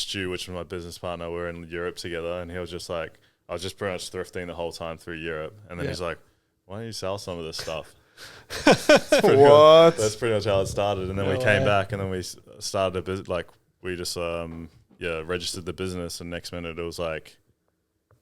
Stu, which was my business partner, we were in Europe together, and he was just like, I was just pretty much thrifting the whole time through Europe, and then he's like, why don't you sell some of this stuff? What? That's pretty much how it started, and then we came back, and then we started a business. Like we just registered the business, and next minute it was like,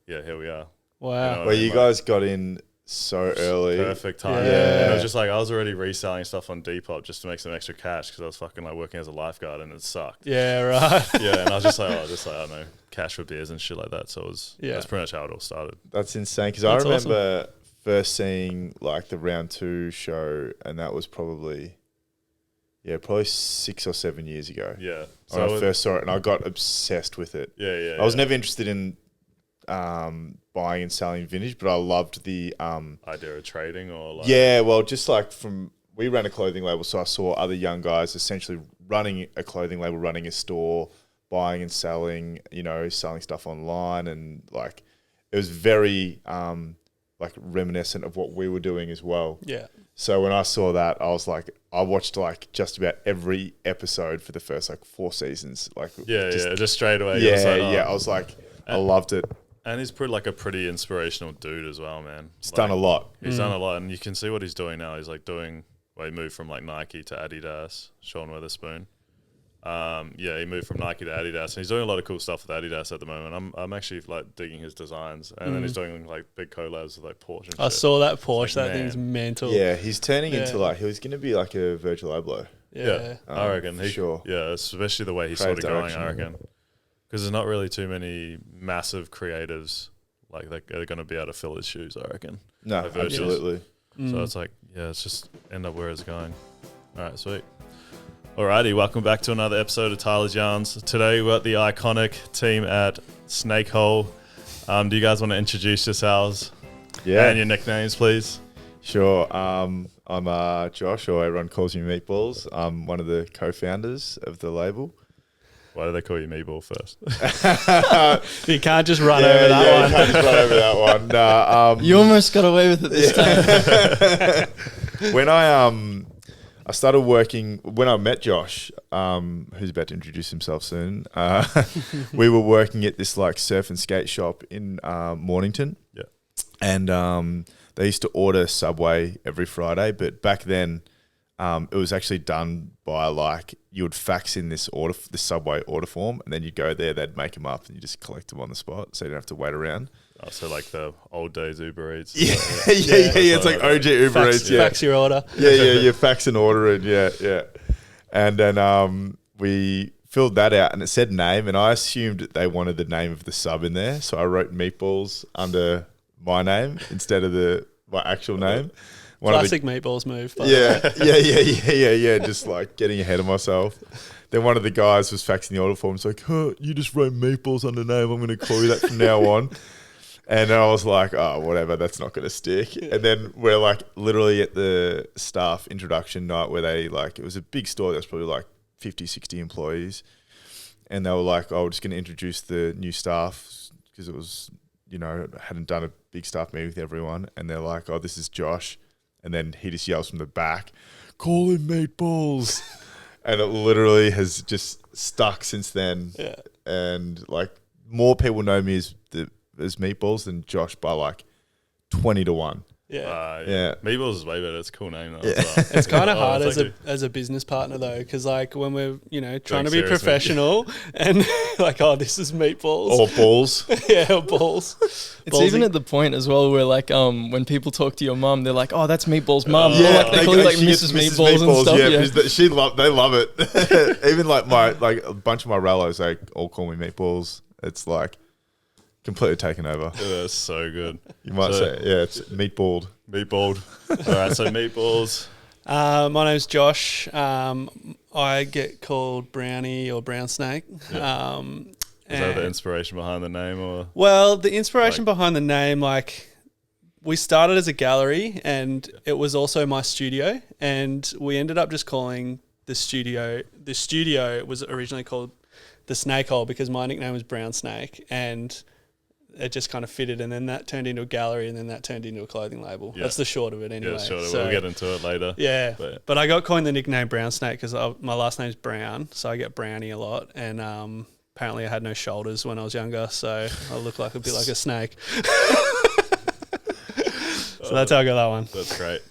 here we are. Wow. Well, you guys got in so early. Perfect time. Yeah. And it was just like I was already reselling stuff on Depop just to make some extra cash because I was fucking like working as a lifeguard and it sucked. Yeah, right. Yeah, and I was just like, I don't know, cash for beers and shit like that. So that's pretty much how it all started. That's insane because I remember first seeing like the round 2 show, and that was probably 6 or 7 years ago. Yeah. So I first saw it and I got obsessed with it. Yeah. I was never interested in buying and selling vintage, but I loved the idea of trading or like just like we ran a clothing label, so I saw other young guys essentially running a clothing label, running a store, buying and selling, selling stuff online, and like it was very like reminiscent of what we were doing as well. Yeah. So when I saw that, I was like, I watched like just about every episode for the first like 4 seasons. Like just straight away. I was like, I loved it. And he's a pretty inspirational dude as well, man. He's done a lot. He's done a lot, and you can see what he's doing now. He's like he moved from like Nike to Adidas, Sean Witherspoon. He moved from Nike to Adidas, and he's doing a lot of cool stuff with Adidas at the moment. I'm actually like digging his designs, and then he's doing like big collabs with like Porsche and shit. I saw that Porsche. Like, that thing's mental. Yeah, he's turning into like, he was going to be like a Virgil Abloh. Yeah, I reckon. Sure. Yeah, especially the way he's sort of going, I reckon. Because there's not really too many massive creatives like that are going to be able to fill his shoes, I reckon. No, absolutely. So it's like, it's just end up where it's going. All right, sweet. Alrighty, welcome back to another episode of Tyler's Yarns. Today we're at the iconic team at Snake Hole. Do you guys want to introduce yourselves? Yeah. And your nicknames, please? Sure. I'm Josh, or everyone calls me Meatballs. I'm one of the co-founders of the label. Why do they call you Meatball first? You can't just run over that one. You can't just run over that one. You almost got away with it this time. When I started working, when I met Josh, who's about to introduce himself soon, we were working at this like surf and skate shop in Mornington. Yeah. And they used to order Subway every Friday, but back then it was actually done by like, you would fax in this Subway order form, and then you'd go there, they'd make them up, and you just collect them on the spot, so you don't have to wait around. Oh, so like the old days Uber Eats. Yeah. It's like OG Uber Eats. Yeah. Fax your order. You fax an order in. Yeah. And then we filled that out, and it said name, and I assumed that they wanted the name of the sub in there, so I wrote Meatballs under my name instead of my actual name. Classic Meatballs move. Yeah. Just like getting ahead of myself. Then one of the guys was faxing the order form. It's like, you just wrote Meatballs under name. I'm going to call you that from now on. And I was like, oh, whatever, that's not going to stick. And then we're like literally at the staff introduction night where it was a big store. There was probably like 50, 60 employees. And they were like, we're just going to introduce the new staff because it was, hadn't done a big staff meeting with everyone. And they're like, this is Josh. And then he just yells from the back, call him Meatballs. And it literally has just stuck since then. Yeah. And like more people know me as Meatballs than Josh by like 20 to 1. Yeah. Meatballs is way better. It's a cool name though. Yeah. As well. It's kind of hard as a business partner though, because like when we're trying to be professional and like, this is Meatballs or balls. or balls. It's even at the point as well where like when people talk to your mum, they're like, "Oh, that's Meatballs' mum." Yeah, or like they call you like Mrs. Meatballs and stuff. Yeah, because they love it. Even like a bunch of my rallos, they all call me Meatballs. It's like completely taken over. Yeah, that's so good. You might say, it's Meatballed. Meatballed. All right, so Meatballs. My name's Josh. I get called Brownie or Brown Snake. Yeah. Is that the inspiration behind the name, or? Well, the inspiration behind the name, like, we started as a gallery, and it was also my studio, and we ended up just calling the studio. The studio was originally called the Snake Hole because my nickname was Brown Snake, and it just kind of fitted, and then that turned into a gallery, and then that turned into a clothing label. Yeah. That's the short of it anyway. Yeah, short of it. We'll get into it later. Yeah, but I got coined the nickname Brown Snake because my last name's Brown, so I get Brownie a lot. And apparently I had no shoulders when I was younger, so I look like a bit like a snake. So that's how I got that one. That's great.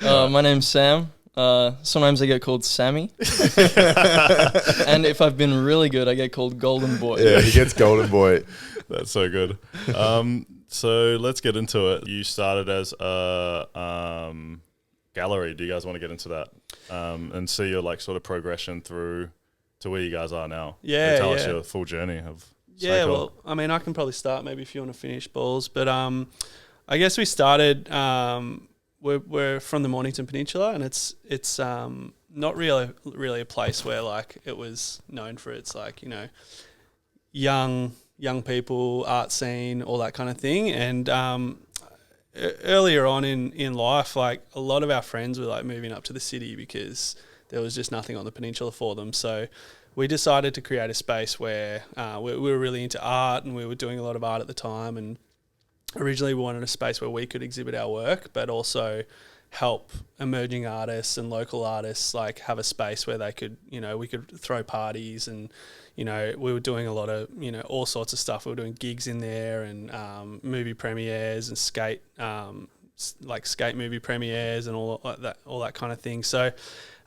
My name's Sam. Sometimes I get called Sammy. And if I've been really good, I get called Golden Boy. Yeah, he gets Golden Boy. That's so good. So let's get into it. You started as a gallery. Do you guys want to get into that and see your like sort of progression through to where you guys are now? Yeah, tell us your full journey of Snake Yeah, Hole. well, I mean, I can probably start maybe if you want to finish, Balls. But I guess we started. We're from the Mornington Peninsula, and it's not really a place where like it was known for its like, you know, young people, art scene, all that kind of thing. And earlier on in life, like a lot of our friends were like moving up to the city because there was just nothing on the peninsula for them. So we decided to create a space where we were really into art, and we were doing a lot of art at the time. And originally we wanted a space where we could exhibit our work, but also help emerging artists and local artists like have a space where they could, you know, we could throw parties, and, you know, we were doing a lot of, you know, all sorts of stuff. We were doing gigs in there, and movie premieres and skate movie premieres and all that kind of thing. So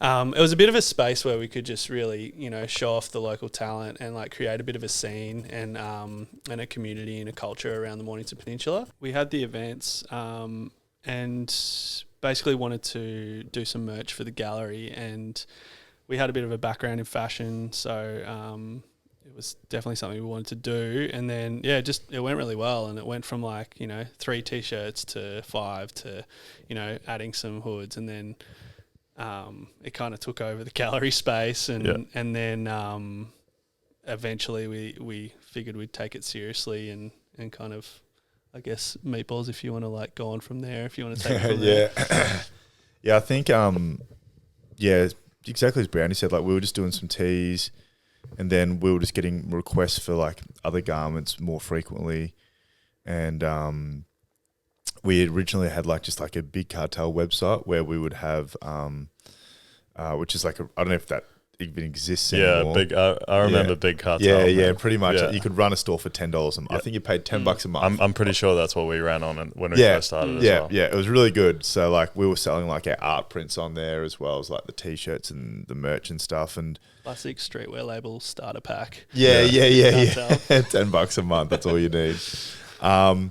it was a bit of a space where we could just really, you know, show off the local talent and like create a bit of a scene and a community and a culture around the Mornington Peninsula. We had the events and basically wanted to do some merch for the gallery, and we had a bit of a background in fashion, so it was definitely something we wanted to do. And then it went really well, and it went from like, you know, 3 t-shirts to 5 to, you know, adding some hoods, and then it kind of took over the gallery space, and then eventually we figured we'd take it seriously and kind of, I guess, Meatballs, if you want to like go on from there, if you want to take it from there. Yeah, I think exactly as Brownie said, like we were just doing some teas, and then we were just getting requests for like other garments more frequently, and we originally had like just like a big cartel website where we would have which is like I don't know if that even exists anymore. Big. I remember Big Cartel. Yeah, pretty much. Yeah. You could run a store for $10 a month. I think you paid $10 a month. I'm pretty sure that's what we ran on when we first started as well. Yeah, it was really good. So like we were selling like our art prints on there, as well as like the t-shirts and the merch and stuff, and Classic streetwear label starter pack. Yeah. $10 a month. That's all you need. And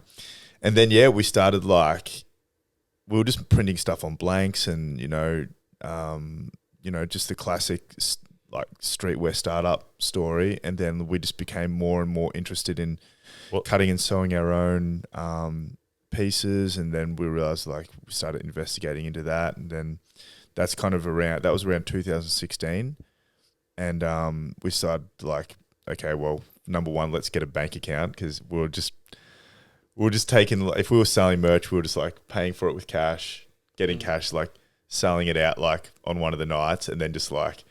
then we started like we were just printing stuff on blanks, and just the classic like streetwear startup story. And then we just became more and more interested in cutting and sewing our own pieces. And then we realized like we started investigating into that. And then that's kind of around 2016. And we started like, okay, well, number one, let's get a bank account, because we were just taking, if we were selling merch, we were just like paying for it with cash, getting cash, like selling it out like on one of the nights, and then just like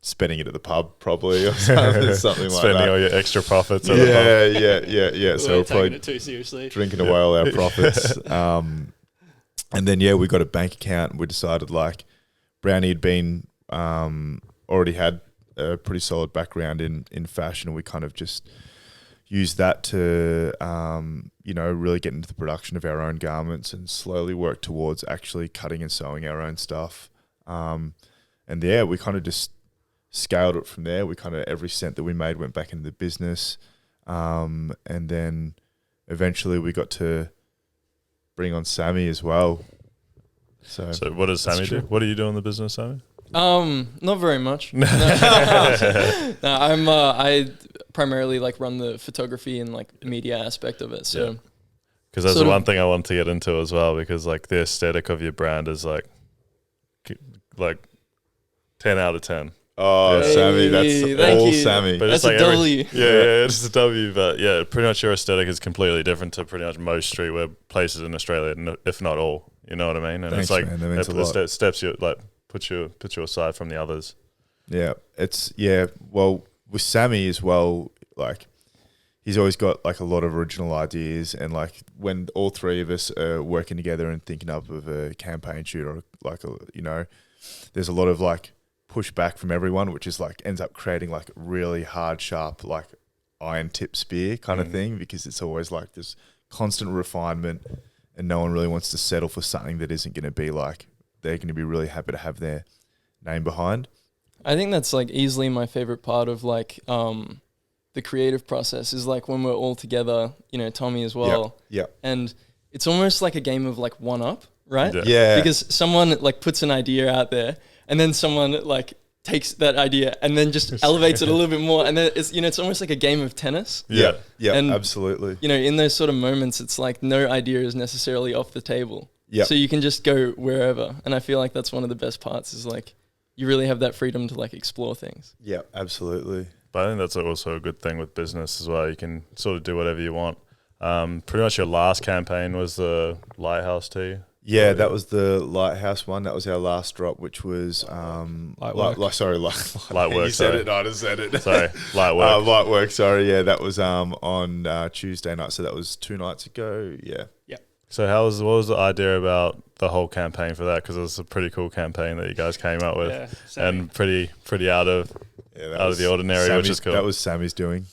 spending it at the pub probably, or something like that. Spending all your extra profits at the pub. Yeah. So we're taking it too seriously. Drinking away all our profits. And then, we got a bank account, and we decided like Brownie had been, already had a pretty solid background in fashion, and we kind of just used that to, really get into the production of our own garments and slowly work towards actually cutting and sewing our own stuff. We kind of just scaled it from there. We kind of, every cent that we made went back into the business. And then eventually we got to bring on Sammy as well. So what does Sammy do? What do you do in the business, Sammy? Not very much. No, I primarily like run the photography and like media aspect of it. So, because that's the one thing I want to get into as well, because like the aesthetic of your brand is like 10 out of 10. Oh, Hey, Sammy, that's all Sammy. But That's it's like a W. It's a W. But pretty much your aesthetic is completely different to pretty much most streetwear places in Australia, if not all. You know what I mean? And Thanks, it's like man. That means a lot. Steps you like put you aside from the others. Yeah, well, with Sammy as well, like he's always got like a lot of original ideas, and like when all three of us are working together and thinking up of a campaign shoot, or like there's a lot of like pushback from everyone, which is like ends up creating like really hard, sharp, like iron tip spear kind of thing, because it's always like this constant refinement, and no one really wants to settle for something that isn't going to be like they're going to be really happy to have their name behind. I think that's like easily my favorite part of like the creative process is like when we're all together, you know, Tommy as well. Yeah. And it's almost like a game of like one up, right? Yeah. Because someone like puts an idea out there and then someone like takes that idea and then just elevates it a little bit more. And then it's, you know, it's almost like a game of tennis. Yeah, And, absolutely. You know, in those sort of moments, it's like no idea is necessarily off the table. Yeah. So you can just go wherever. And I feel like that's one of the best parts is like you really have that freedom to like explore things. Yeah, absolutely. But I think that's also a good thing with business as well. You can sort of do whatever you want. Pretty much your last campaign was the Lighthouse tee. Yeah, that was the Lighthouse one. That was our last drop, which was Light work. Light work, You said sorry. it. I just said it. Sorry, light work. Light work. Sorry. Yeah, that was on Tuesday night. So that was 2 nights ago. Yeah. So what was the idea about the whole campaign for that? Because it was a pretty cool campaign that you guys came up with, Yeah, Sammy. and pretty out of the ordinary, which is cool. That was Sammy's doing.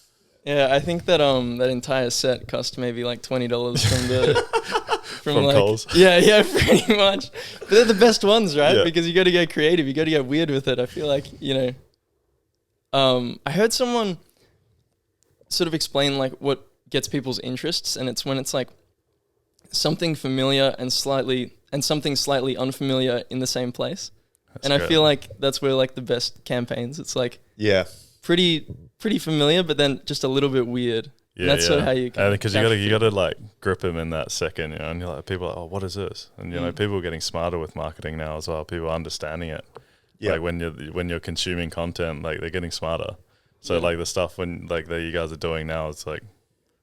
Yeah, I think that that entire set cost maybe like $20 from the From like, Coles. Yeah, pretty much. But they're the best ones, right? Yeah. Because you got to get creative, you got to get weird with it. I feel like, you know, I heard someone sort of explain like what gets people's interests, and it's when it's like something familiar and something slightly unfamiliar in the same place. That's and I great. feel like that's where like the best campaigns. It's like Yeah. pretty familiar, but then just a little bit weird. And that's sort of how you can. Because you gotta like grip him in that second, you know. And you're like, people are like, oh, what is this? And you know, people are getting smarter with marketing now as well. People are understanding it. Yeah. Like when you're consuming content, like they're getting smarter. So like the stuff that you guys are doing now, it's like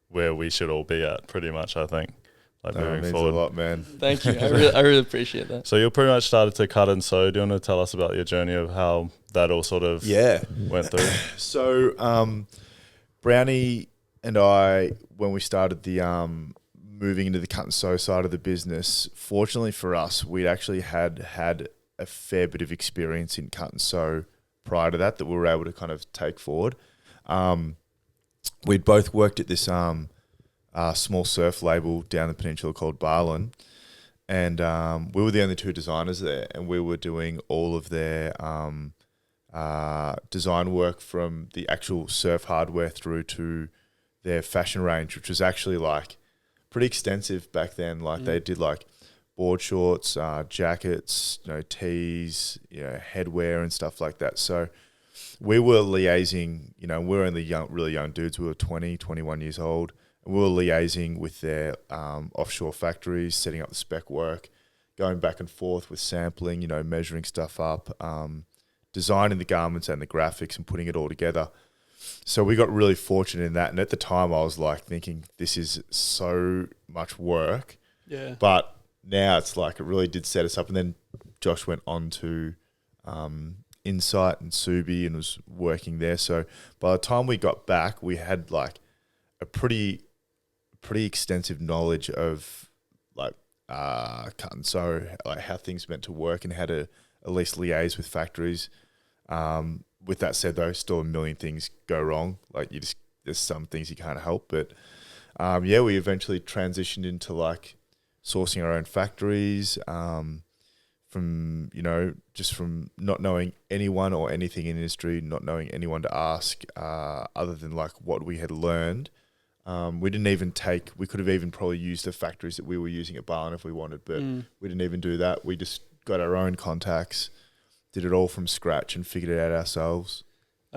where we should all be at, pretty much. I think. Like No, it moving means forward. a lot, man. Thank you. I really appreciate that. So you pretty much started to cut and sew. Do you want to tell us about your journey of how that all sort of went through? So, Brownie and I, when we started the moving into the cut and sew side of the business, fortunately for us, we'd actually had a fair bit of experience in cut and sew prior to that we were able to kind of take forward. We'd both worked at this small surf label down the peninsula called Barlin, and we were the only 2 designers there, and we were doing all of their design work from the actual surf hardware through to their fashion range, which was actually like pretty extensive back then. Like they did like board shorts, jackets, you know, tees, you know, headwear and stuff like that. So we were liaising, you know, we were only really young dudes. We were 20, 21 years old. And we were liaising with their offshore factories, setting up the spec work, going back and forth with sampling, you know, measuring stuff up, designing the garments and the graphics and putting it all together. So we got really fortunate in that. And at the time I was like thinking, this is so much work. Yeah. But now it's like it really did set us up. And then Josh went on to Insight and Subi and was working there. So by the time we got back, we had like a pretty extensive knowledge of like cut and sew, like how things meant to work and how to at least liaise with factories. With that said, though, still a million things go wrong. Like there's some things you can't help. But we eventually transitioned into like sourcing our own factories. From, you know, just from not knowing anyone or anything in industry, not knowing anyone to ask, other than like what we had learned. We could have even probably used the factories that we were using at Barlin if we wanted, but we didn't even do that. We just got our own contacts, did it all from scratch and figured it out ourselves.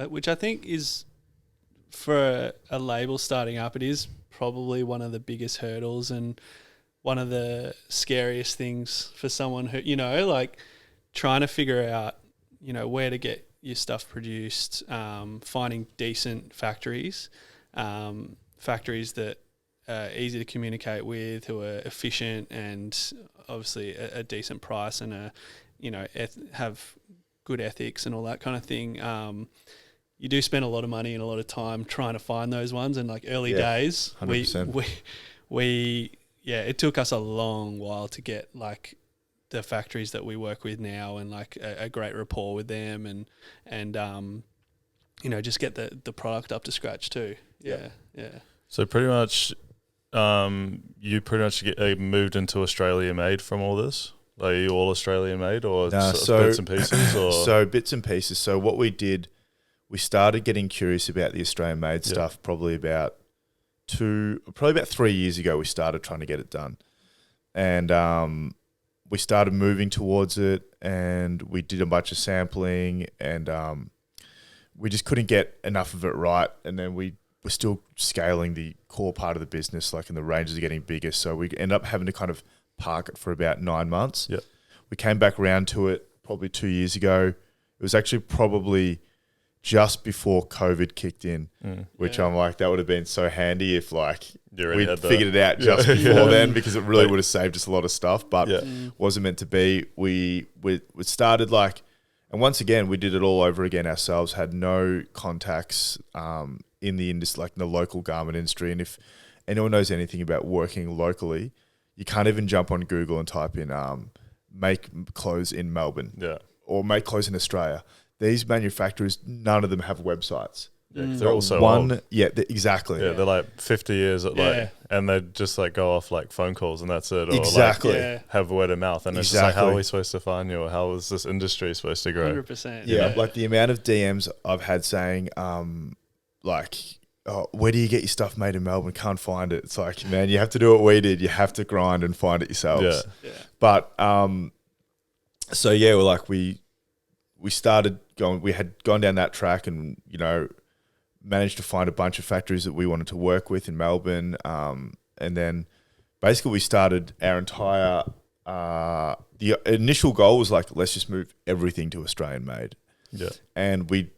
Which I think is, for a label starting up, it is probably one of the biggest hurdles and one of the scariest things for someone who, you know, like trying to figure out, you know, where to get your stuff produced, finding decent factories, factories that are easy to communicate with, who are efficient and obviously a decent price and have good ethics and all that kind of thing. You do spend a lot of money and a lot of time trying to find those ones. And like early days, 100%. we it took us a long while to get like the factories that we work with now, and like a great rapport with them, and you know, just get the product up to scratch too. Yeah. So pretty much, you pretty much moved into Australia made from all this. Like, are you all Australian made, or bits and pieces? Or? So bits and pieces. So what we did, we started getting curious about the Australian made stuff probably about 3 years ago. We started trying to get it done, and we started moving towards it, and we did a bunch of sampling, and we just couldn't get enough of it right. And then we were still scaling the core part of the business, like, and the ranges are getting bigger. So we ended up having to kind of park it for about 9 months. Yeah. We came back around to it probably 2 years ago. It was actually probably just before COVID kicked in, which I'm like, that would have been so handy if like we figured it out just before then, because it really would have saved us a lot of stuff, but wasn't meant to be. We started like, and once again, we did it all over again ourselves, had no contacts in the industry, like in the local garment industry. And if anyone knows anything about working locally, you can't even jump on Google and type in make clothes in Melbourne or make clothes in Australia. These manufacturers, none of them have websites. Yeah, they're all so old. Exactly. Yeah, they're like 50 years at and they just like go off like phone calls and that's it. Or exactly. Like have word of mouth. And it's just like, how are we supposed to find you? Or how is this industry supposed to grow? 100%. Yeah, like the amount of DMs I've had saying, like, oh, where do you get your stuff made in Melbourne? Can't find it. It's like, man, you have to do what we did. You have to grind and find it yourselves. Yeah. But, so yeah, we're like, we started going, we had gone down that track and, you know, managed to find a bunch of factories that we wanted to work with in Melbourne. And then basically we started our entire, the initial goal was like, let's just move everything to Australian made. Yeah. And we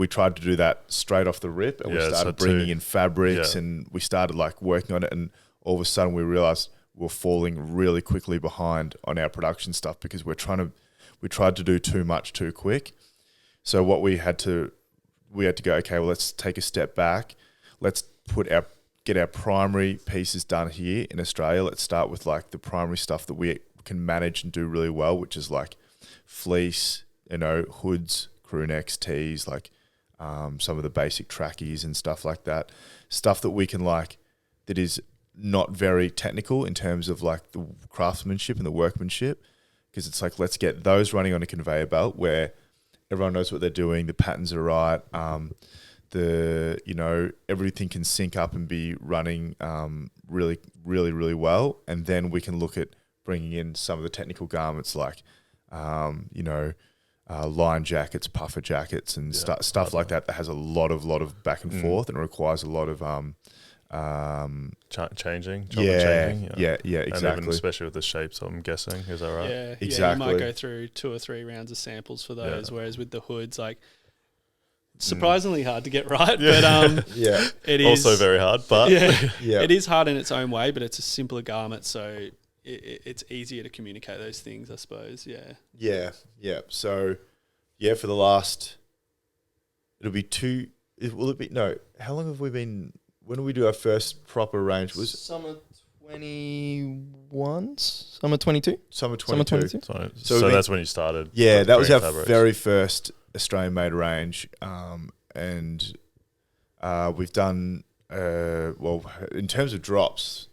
tried to do that straight off the rip, and we started bringing in fabrics and we started like working on it. And all of a sudden we realized we were falling really quickly behind on our production stuff because we tried to do too much too quick. So what we had to go, okay, well, let's take a step back. Let's get our primary pieces done here in Australia. Let's start with like the primary stuff that we can manage and do really well, which is like fleece, you know, hoods, crew necks, tees, like some of the basic trackies and stuff like that. Stuff that we can like, that is not very technical in terms of like the craftsmanship and the workmanship. Because it's like, let's get those running on a conveyor belt where everyone knows what they're doing, the patterns are right, everything can sync up and be running really, really, really well. And then we can look at bringing in some of the technical garments like, line jackets, puffer jackets, and stuff like that has a lot of back and forth, and it requires a lot of changing. Yeah, exactly. And even especially with the shapes, I'm guessing, is that right? Yeah, exactly. You might go through 2 or 3 rounds of samples for those, whereas with the hoods, like, surprisingly hard to get right. But it is also very hard. But it is hard in its own way. But it's a simpler garment, so it's easier to communicate those things, I suppose. Yeah. So, for the last, it'll be 2. Will it be? No. How long have we been? When did we do our first proper range? Was summer 21? Summer 22? Summer 22. So that's when you started. Yeah, that was our very first Australian made range. And we've done, in terms of drops,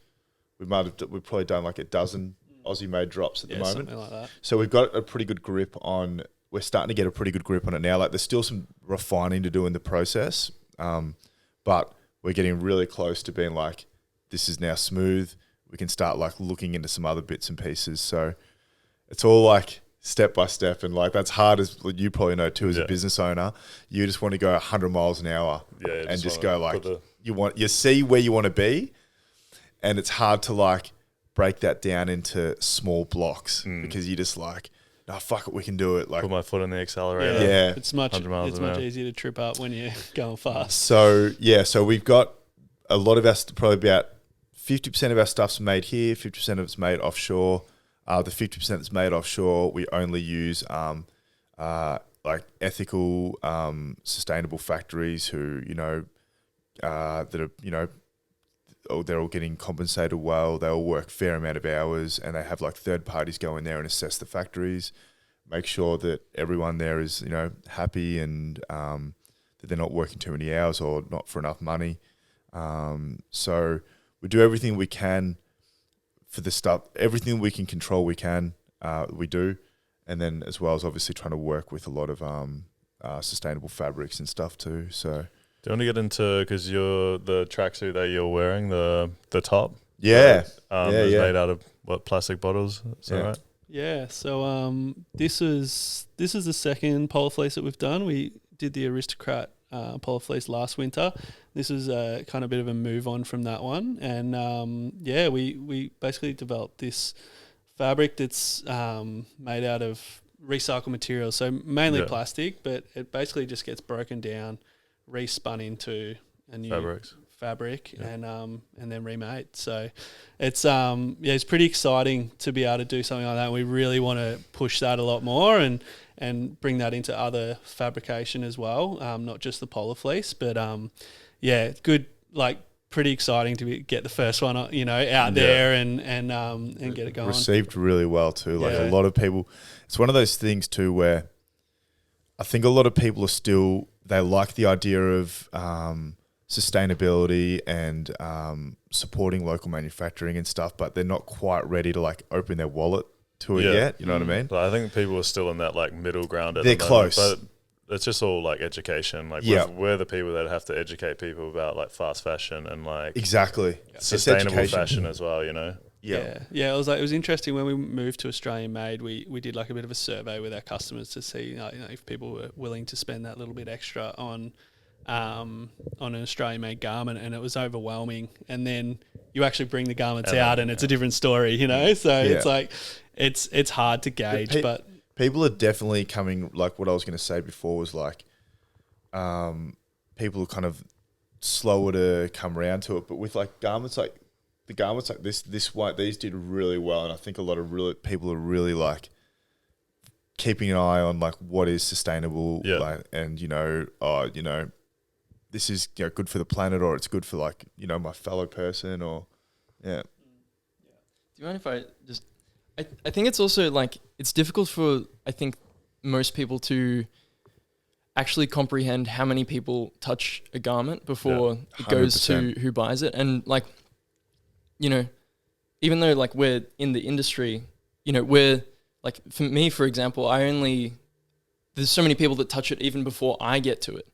we've probably done like a dozen Aussie made drops at the moment. Something like that. So we've got a pretty good grip on, we're starting to get a pretty good grip on it now. Like there's still some refining to do in the process. But we're getting really close to being like, this is now smooth. We can start like looking into some other bits and pieces. So it's all like step by step. And like, that's hard, as you probably know too, as a business owner. You just want to go 100 miles an hour and just go like, you see where you want to be. And it's hard to like break that down into small blocks because you just like, no, fuck it, we can do it. Like, put my foot on the accelerator. Yeah. It's much easier to trip up when you're going fast. So we've got a lot of our, probably about 50% of our stuff's made here, 50% of it's made offshore. The 50% that's made offshore, we only use like ethical, sustainable factories who, that are, they're all getting compensated well. They all work fair amount of hours, and they have like third parties go in there and assess the factories, make sure that everyone there is, you know, happy and that they're not working too many hours or not for enough money. So we do everything we can for the stuff, everything we can control, we do. And then as well as obviously trying to work with a lot of sustainable fabrics and stuff too. So do you want to get into, because you're the tracksuit that you're wearing, the top? Yeah. Is made out of what, plastic bottles? Is that right? Yeah. So this is the second polar fleece that we've done. We did the Aristocrat polar fleece last winter. This is a kind of bit of a move on from that one, and we basically developed this fabric that's made out of recycled materials, so mainly plastic, but it basically just gets broken down, respun into a new fabric and then remade. So it's it's pretty exciting to be able to do something like that. We really want to push that a lot more and bring that into other fabrication as well, not just the polar fleece, but good, like pretty exciting to get the first one, out there and get it going. Received really well too. Like a lot of people, it's one of those things too where I think a lot of people are still, they like the idea of sustainability and supporting local manufacturing and stuff, but they're not quite ready to like open their wallet to it yet. You know what I mean? But I think people are still in that like middle ground. They're close. But it's just all like education. Like we're the people that have to educate people about like fast fashion and like exactly sustainable fashion as well, you know? Yeah. It was interesting when we moved to Australian Made. We did like a bit of a survey with our customers to see if people were willing to spend that little bit extra on an Australian made garment, and it was overwhelming. And then you actually bring the garments out, and it's a different story, So it's like it's hard to gauge, but people are definitely coming. Like what I was going to say before was like, people are kind of slower to come around to it. But with like garments like the garments like this white, these did really well, and I think a lot of people are really like keeping an eye on like what is sustainable, like, and this is good for the planet, or it's good for like my fellow person, or Do you mind if I just? I think it's also like it's difficult for I think most people to actually comprehend how many people touch a garment before it goes to who buys it, and like even though like we're in the industry, we're like, for me, for example, there's so many people that touch it even before I get to it,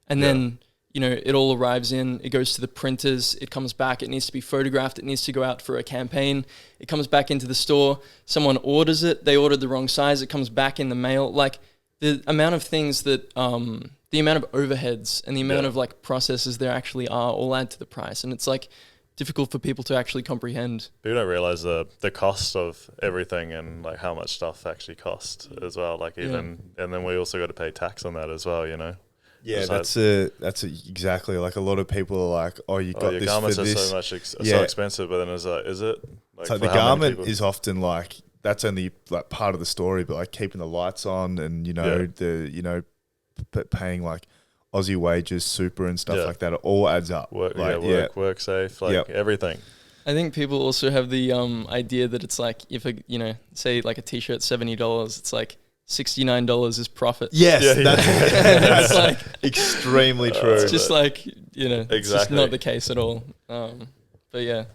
and then it all arrives in, it goes to the printers, it comes back, it needs to be photographed, it needs to go out for a campaign, it comes back into the store, someone orders it, they ordered the wrong size, it comes back in the mail. Like the amount of things that, the amount of overheads and the amount of like processes there actually are all add to the price. And it's like difficult for people to actually comprehend. People don't realize the cost of everything and like how much stuff actually costs as well. Like and then we also got to pay tax on that as well, Yeah, that's exactly, like a lot of people are like, oh, you got your this garments for are this. so much so expensive, but then is it? Like so the garment is often like, that's only like part of the story, but like keeping the lights on and, paying like Aussie wages, super and stuff like that, it all adds up. Work safe, like everything. I think people also have the idea that it's like, if say like a t-shirt $70, it's like $69 is profit. Yes, that's like extremely true. It's just like it's just not the case at all. But yeah,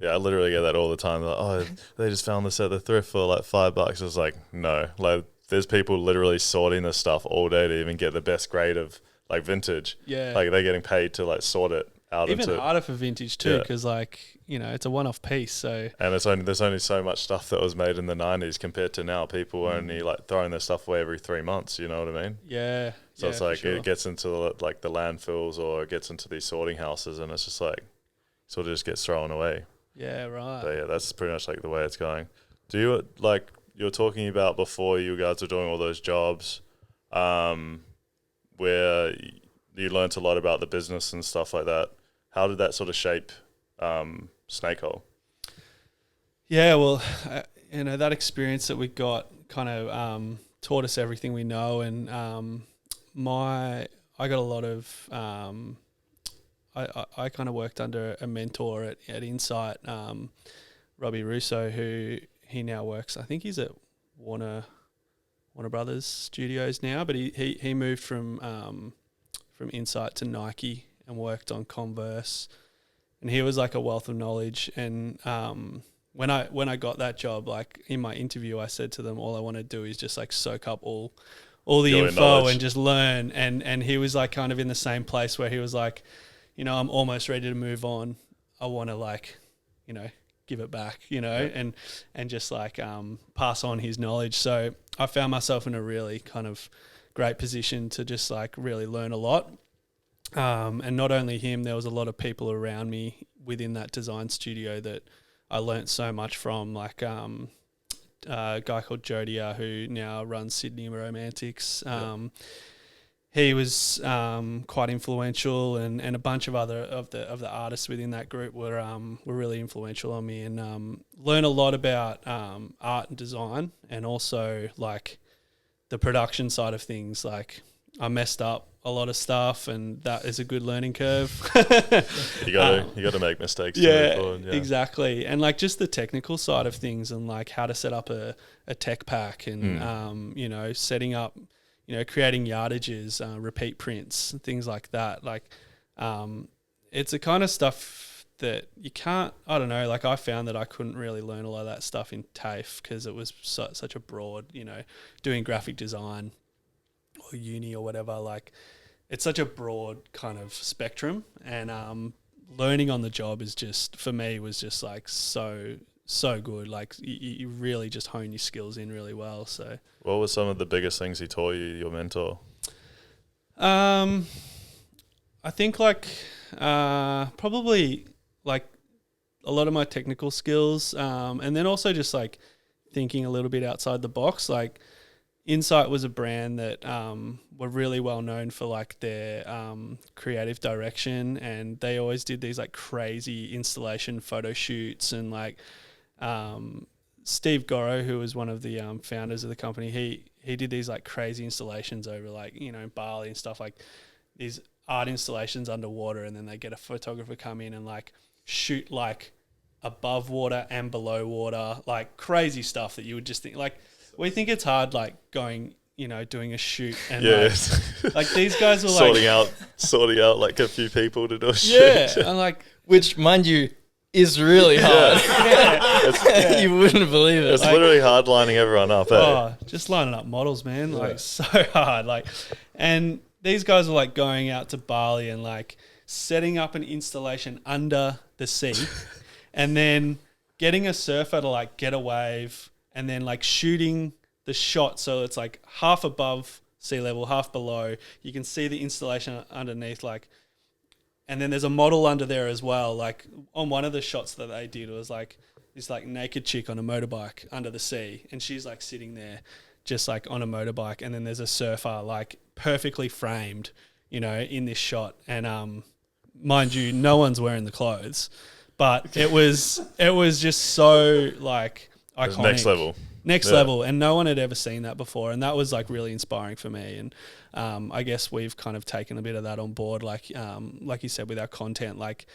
I literally get that all the time. Like, oh, they just found this at the thrift for like $5. It's like, no, like there's people literally sorting this stuff all day to even get the best grade of like vintage. Yeah, like they're getting paid to like sort it out. Even harder for vintage too, because like it's a one-off piece. So and there's only so much stuff that was made in the 90s compared to now. People are only like throwing their stuff away every 3 months. You know what I mean? Yeah. So it's like it gets into like the landfills or it gets into these sorting houses, and it's just like sort of just gets thrown away. Yeah, right. So that's pretty much like the way it's going. Do you like you were talking about before you guys were doing all those jobs, where you learnt a lot about the business and stuff like that? How did that sort of shape Snake Hole? Yeah, well, that experience that we got kind of taught us everything we know, and I got a lot of I kind of worked under a mentor at Insight, Robbie Russo, who he now works. I think he's at Warner Brothers Studios now, but he moved from Insight to Nike and worked on Converse, and he was like a wealth of knowledge. And when I got that job, like in my interview, I said to them, all I want to do is just like soak up all the Your info knowledge. and just learn. And he was like kind of in the same place where he was like, I'm almost ready to move on. I want to like, give it back, and just like pass on his knowledge. So I found myself in a really kind of great position to just like really learn a lot. And not only him, there was a lot of people around me within that design studio that I learnt so much from, like a guy called Jodia, who now runs Sydney Romantics. He was quite influential, and a bunch of other of the artists within that group were really influential on me, and learn a lot about art and design, and also like the production side of things. Like I messed up a lot of stuff, and that is a good learning curve. You gotta make mistakes. Yeah, exactly. And like just the technical side of things, and like how to set up a tech pack, and setting up, creating yardages, repeat prints, things like that. Like it's the kind of stuff that you can't, I don't know, like I found that I couldn't really learn a lot of that stuff in TAFE because it was such a broad, doing graphic design or uni or whatever, like it's such a broad kind of spectrum, and learning on the job is just, for me, was just like so good. Like you really just hone your skills in really well. So what were some of the biggest things he taught you, your mentor? I think like probably like a lot of my technical skills, and then also just like thinking a little bit outside the box. Like Insight was a brand that were really well known for like their creative direction, and they always did these like crazy installation photo shoots, and like Steve Gorrow, who was one of the founders of the company, he did these like crazy installations over like Bali and stuff, like these art installations underwater, and then they get a photographer come in and like shoot like above water and below water, like crazy stuff that you would just think like. We think it's hard, like going, doing a shoot, and like these guys were like sorting out like a few people to do a shoot. Yeah, and like, which, mind you, is really hard. You wouldn't believe it. It's like, literally hard lining everyone up. Just lining up models, man. Like so hard. Like, and these guys were like going out to Bali and like setting up an installation under the sea, and then getting a surfer to like get a wave. And then like shooting the shot so it's like half above sea level, half below. You can see the installation underneath, like, and then there's a model under there as well. Like on one of the shots that they did, it was like this like naked chick on a motorbike under the sea, and she's like sitting there just like on a motorbike, and then there's a surfer like perfectly framed, in this shot. And mind you, no one's wearing the clothes, but it was just so like iconic. Next level, and no one had ever seen that before, and that was like really inspiring for me. And I guess we've kind of taken a bit of that on board, like you said, with our content, like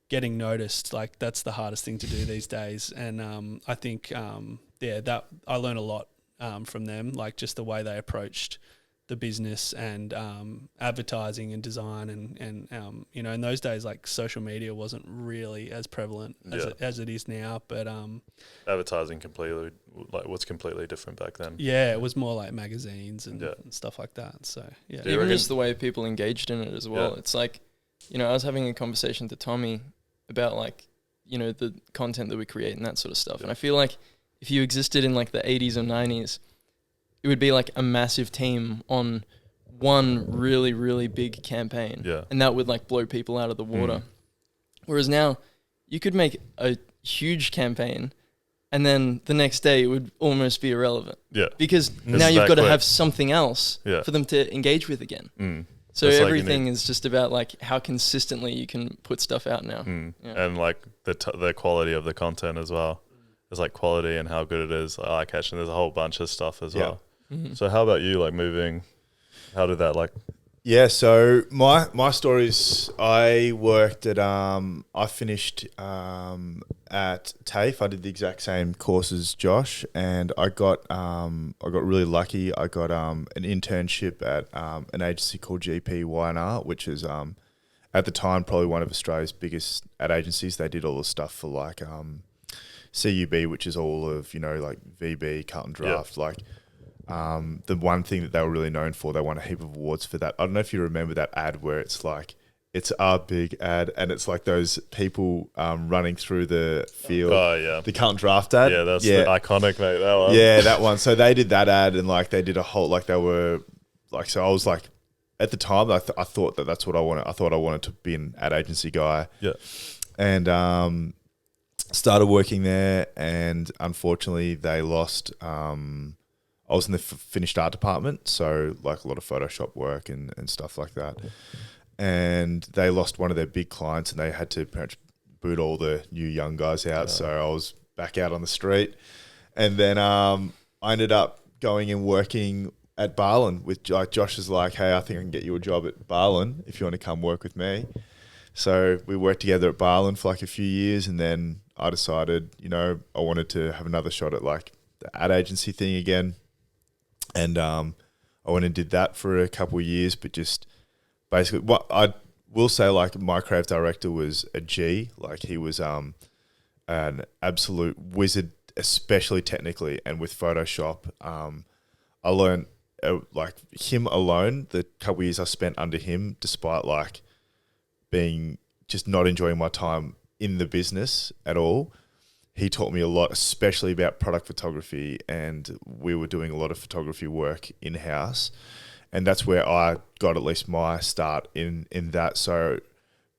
getting noticed. Like that's the hardest thing to do these days, and I think that I learned a lot from them, like just the way they approached the business and advertising and design, and in those days, like social media wasn't really as prevalent as it is now, but advertising was completely different back then. Yeah, it was more like magazines and stuff like that. So yeah, even just the way people engaged in it as well. It's like, I was having a conversation to Tommy about like, the content that we create and that sort of stuff. And I feel like if you existed in like the 80s or 90s, it would be like a massive team on one really, really big campaign. Yeah. And that would like blow people out of the water. Whereas now you could make a huge campaign and then the next day it would almost be irrelevant. Yeah. Because now you've got to have something else for them to engage with again. So that's everything is just about like how consistently you can put stuff out now. Yeah. And like the quality of the content as well. There's like quality and how good it is, like eye-catching. There's a whole bunch of stuff as well. So how about you, like moving, how did that like Yeah, so my story is I worked at I finished at TAFE. I did the exact same course as Josh, and I got really lucky. I got an internship at an agency called GP which is at the time probably one of Australia's biggest ad agencies. They did all the stuff for like CUB, which is all of like VB, cut and draft, like. The one thing that they were really known for, they won a heap of awards for that. I don't know if you remember that ad where it's like, it's our big ad, and it's like those people running through the field. Oh, yeah. The cut and draft ad. Yeah, that's the iconic, mate, that one. Yeah, that one. So they did that ad, and like they did a whole, like they were, like, so I was like, at the time, I thought that that's what I wanted. I thought I wanted to be an ad agency guy. Yeah. And started working there, and unfortunately they lost... I was in the finished art department, so like a lot of Photoshop work and stuff like that. And they lost one of their big clients, and they had to pretty much boot all the new young guys out. So I was back out on the street. And then I ended up going and working at Barlin with Josh is like, hey, I think I can get you a job at Barlin if you want to come work with me. So we worked together at Barlin for like a few years, and then I decided, I wanted to have another shot at like the ad agency thing again. And I went and did that for a couple of years, but just basically what I will say, like my creative director was a G, like he was an absolute wizard, especially technically and with Photoshop. I learned like him alone, the couple of years I spent under him, despite like being just not enjoying my time in the business at all. He taught me a lot, especially about product photography, and we were doing a lot of photography work in-house, and that's where I got at least my start in that. So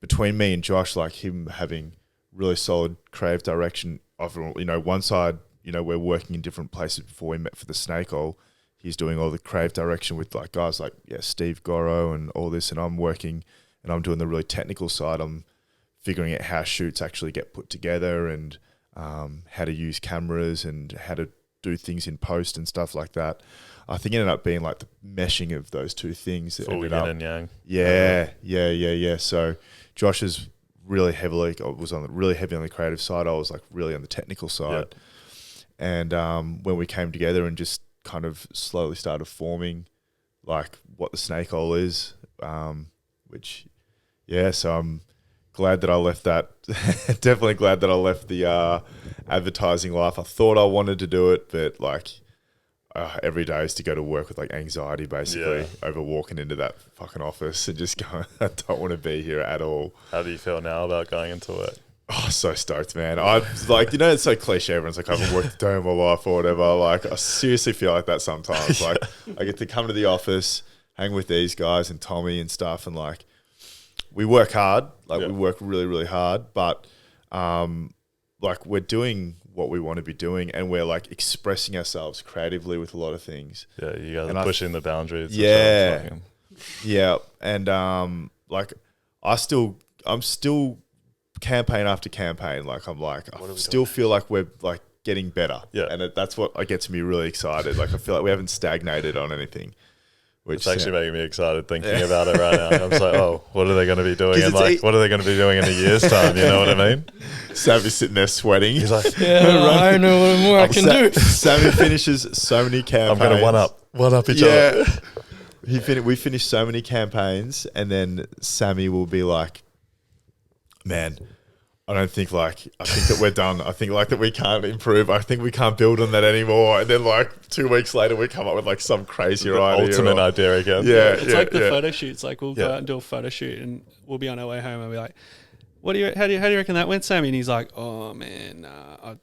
between me and Josh, like him having really solid creative direction, of one side, we're working in different places before we met for the Snake Hole. He's doing all the creative direction with like guys like Steve Goro and all this, and I'm working and I'm doing the really technical side. I'm figuring out how shoots actually get put together and how to use cameras and how to do things in post and stuff like that. I think it ended up being like the meshing of those two things. That Full ended yin up, and yang. Yeah. So Josh is really heavily on the creative side. I was like really on the technical side. Yeah. And when we came together and just kind of slowly started forming like what the Snake Hole is, so I'm glad that I left that. Definitely glad that I left the advertising life. I thought I wanted to do it, but like every day is to go to work with like anxiety basically over walking into that fucking office and just going, I don't want to be here at all. How do you feel now about going into it? Oh, so stoked, man. I like, it's so cliche. Everyone's like, I haven't worked a day in my life or whatever. Like, I seriously feel like that sometimes. Like, I get to come to the office, hang with these guys and Tommy and stuff, and like, we work hard, we work really, really hard, but like we're doing what we want to be doing, and we're like expressing ourselves creatively with a lot of things. Yeah, you guys are pushing the boundaries. Yeah, and like I'm still campaign after campaign. Like I still feel like we're like getting better. Yeah, and that's what gets me really excited. Like I feel like we haven't stagnated on anything. Which it's actually making me excited thinking about it right now. I'm just like, oh, what are they going to be doing? And like, what are they going to be doing in a year's time? You know what I mean? Sammy's sitting there sweating. He's like, I don't know what more I can do. Sammy finishes so many campaigns. I'm going to one up each other. We finished so many campaigns, and then Sammy will be like, man, I think that we're done. I think like that we can't improve. I think we can't build on that anymore. And then like 2 weeks later, we come up with like some crazier idea. Ultimate idea again. Yeah. It's like the photo shoots. Like we'll go out and do a photo shoot, and we'll be on our way home and be like, how do you reckon that went, Sammy? And he's like, oh man, I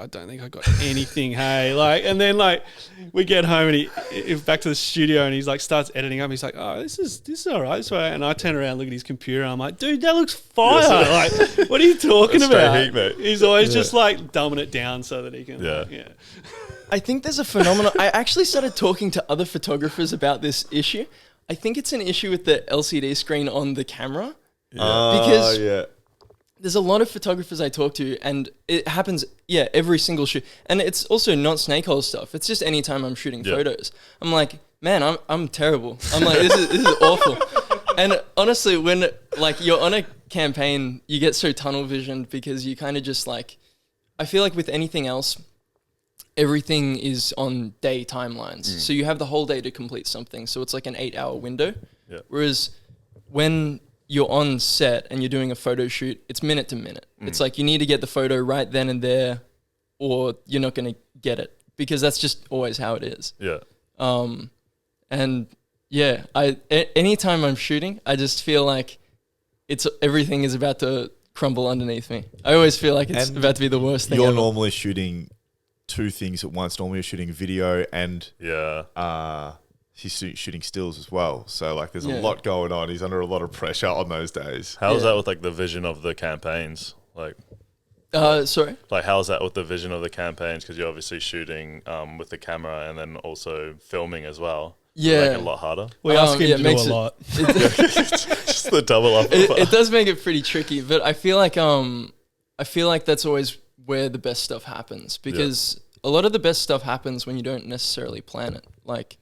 don't think I got anything. Hey, like, and then like we get home and he's back to the studio and he's like starts editing up. He's like, oh, this is all right. So, and I turn around, look at his computer, and I'm like, dude, that looks fire. Like, what are you talking about? Heat, mate. He's always just like dumbing it down so that he can. Yeah. I think there's a phenomenon. I actually started talking to other photographers about this issue. I think it's an issue with the LCD screen on the camera. Because there's a lot of photographers I talk to, and it happens, every single shoot. And it's also not Snake Hole stuff. It's just anytime I'm shooting photos. I'm like, man, I'm terrible. I'm like, this is awful. And honestly, when like you're on a campaign, you get so tunnel visioned because you kind of just like, I feel like with anything else, everything is on day timelines. So you have the whole day to complete something. So it's like an 8-hour window. Yeah. Whereas when you're on set and you're doing a photo shoot, it's minute to minute. It's like you need to get the photo right then and there, or you're not going to get it, because that's just always how it is. Yeah. And yeah, anytime I'm shooting, I just feel like everything is about to crumble underneath me. I always feel like it's about to be the worst thing You're ever. normally shooting two things at once. Normally you're shooting video and he's shooting stills as well. So like there's a lot going on. He's under a lot of pressure on those days. How's that with like the vision of the campaigns? Like, sorry? like how's that with the vision of the campaigns? Because you're obviously shooting with the camera and then also filming as well. Yeah. Make it a lot harder. We ask him to do a it- lot. Just the double up. It does make it pretty tricky, but I feel like that's always where the best stuff happens, because a lot of the best stuff happens when you don't necessarily plan it. Like,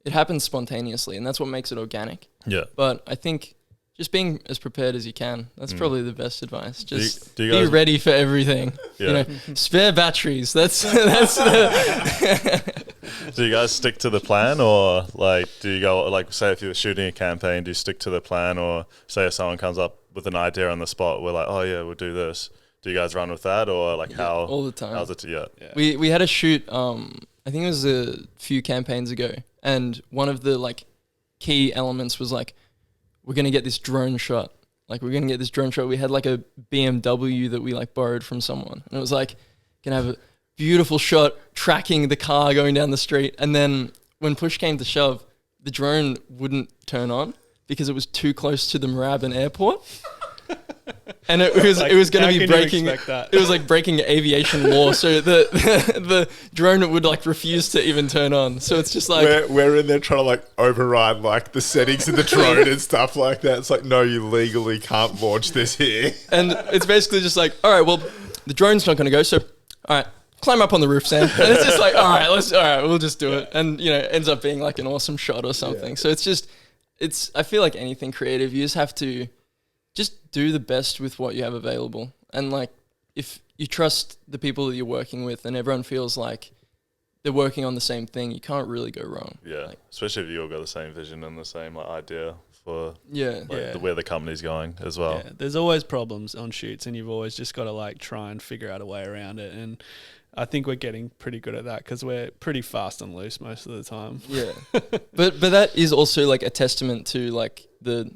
it happens spontaneously, and that's what makes it organic. Yeah. But I think just being as prepared as you can, that's probably the best advice. Just do you be guys- ready for everything. Yeah. You know, spare batteries. That's Do you guys stick to the plan, or like do you go like, say if you're shooting a campaign, do you stick to the plan, or say if someone comes up with an idea on the spot, we're like, oh yeah, we'll do this. Do you guys run with that, or like how all the time. How's it? Yeah. We had a shoot. I think it was a few campaigns ago, and one of the like key elements was like, we're gonna get this drone shot. Like, we're gonna get this drone shot. We had like a BMW that we like borrowed from someone, and it was like, gonna have a beautiful shot tracking the car going down the street. And then when push came to shove, the drone wouldn't turn on because it was too close to the Moorabbin airport. And it was going to be breaking. It was like breaking aviation law, so the drone would like refuse to even turn on. So it's just like We're in there trying to like override like the settings of the drone and stuff like that. It's like, no, you legally can't launch this here. and it's basically just like, all right, well, the drone's not going to go, so all right, climb up on the roof, Sam. And it's just like, all right, we'll just do it. And you know, it ends up being like an awesome shot or something. Yeah. So I feel like anything creative, you just have to just do the best with what you have available. And like, if you trust the people that you're working with and everyone feels like they're working on the same thing, you can't really go wrong. Yeah, like, especially if you all got the same vision and the same like idea for where the company's going as well. Yeah, there's always problems on shoots, and you've always just got to like try and figure out a way around it. And I think we're getting pretty good at that because we're pretty fast and loose most of the time. Yeah, but that is also like a testament to like the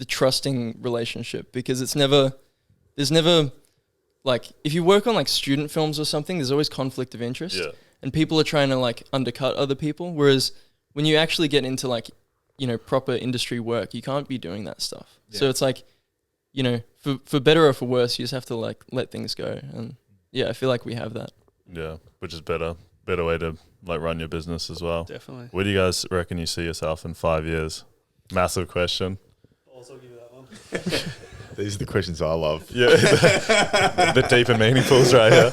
trusting relationship, because there's never like, if you work on like student films or something, there's always conflict of interest, and people are trying to like undercut other people. Whereas when you actually get into like, you know, proper industry work, you can't be doing that stuff. Yeah. So it's like, you know, for better or for worse, you just have to like let things go. And yeah, I feel like we have that. Yeah, which is better way to like run your business as well. Definitely. Where do you guys reckon you see yourself in 5 years? Massive question. Also give you that one. These are the questions I love. Yeah, the deep and meaningfuls right here.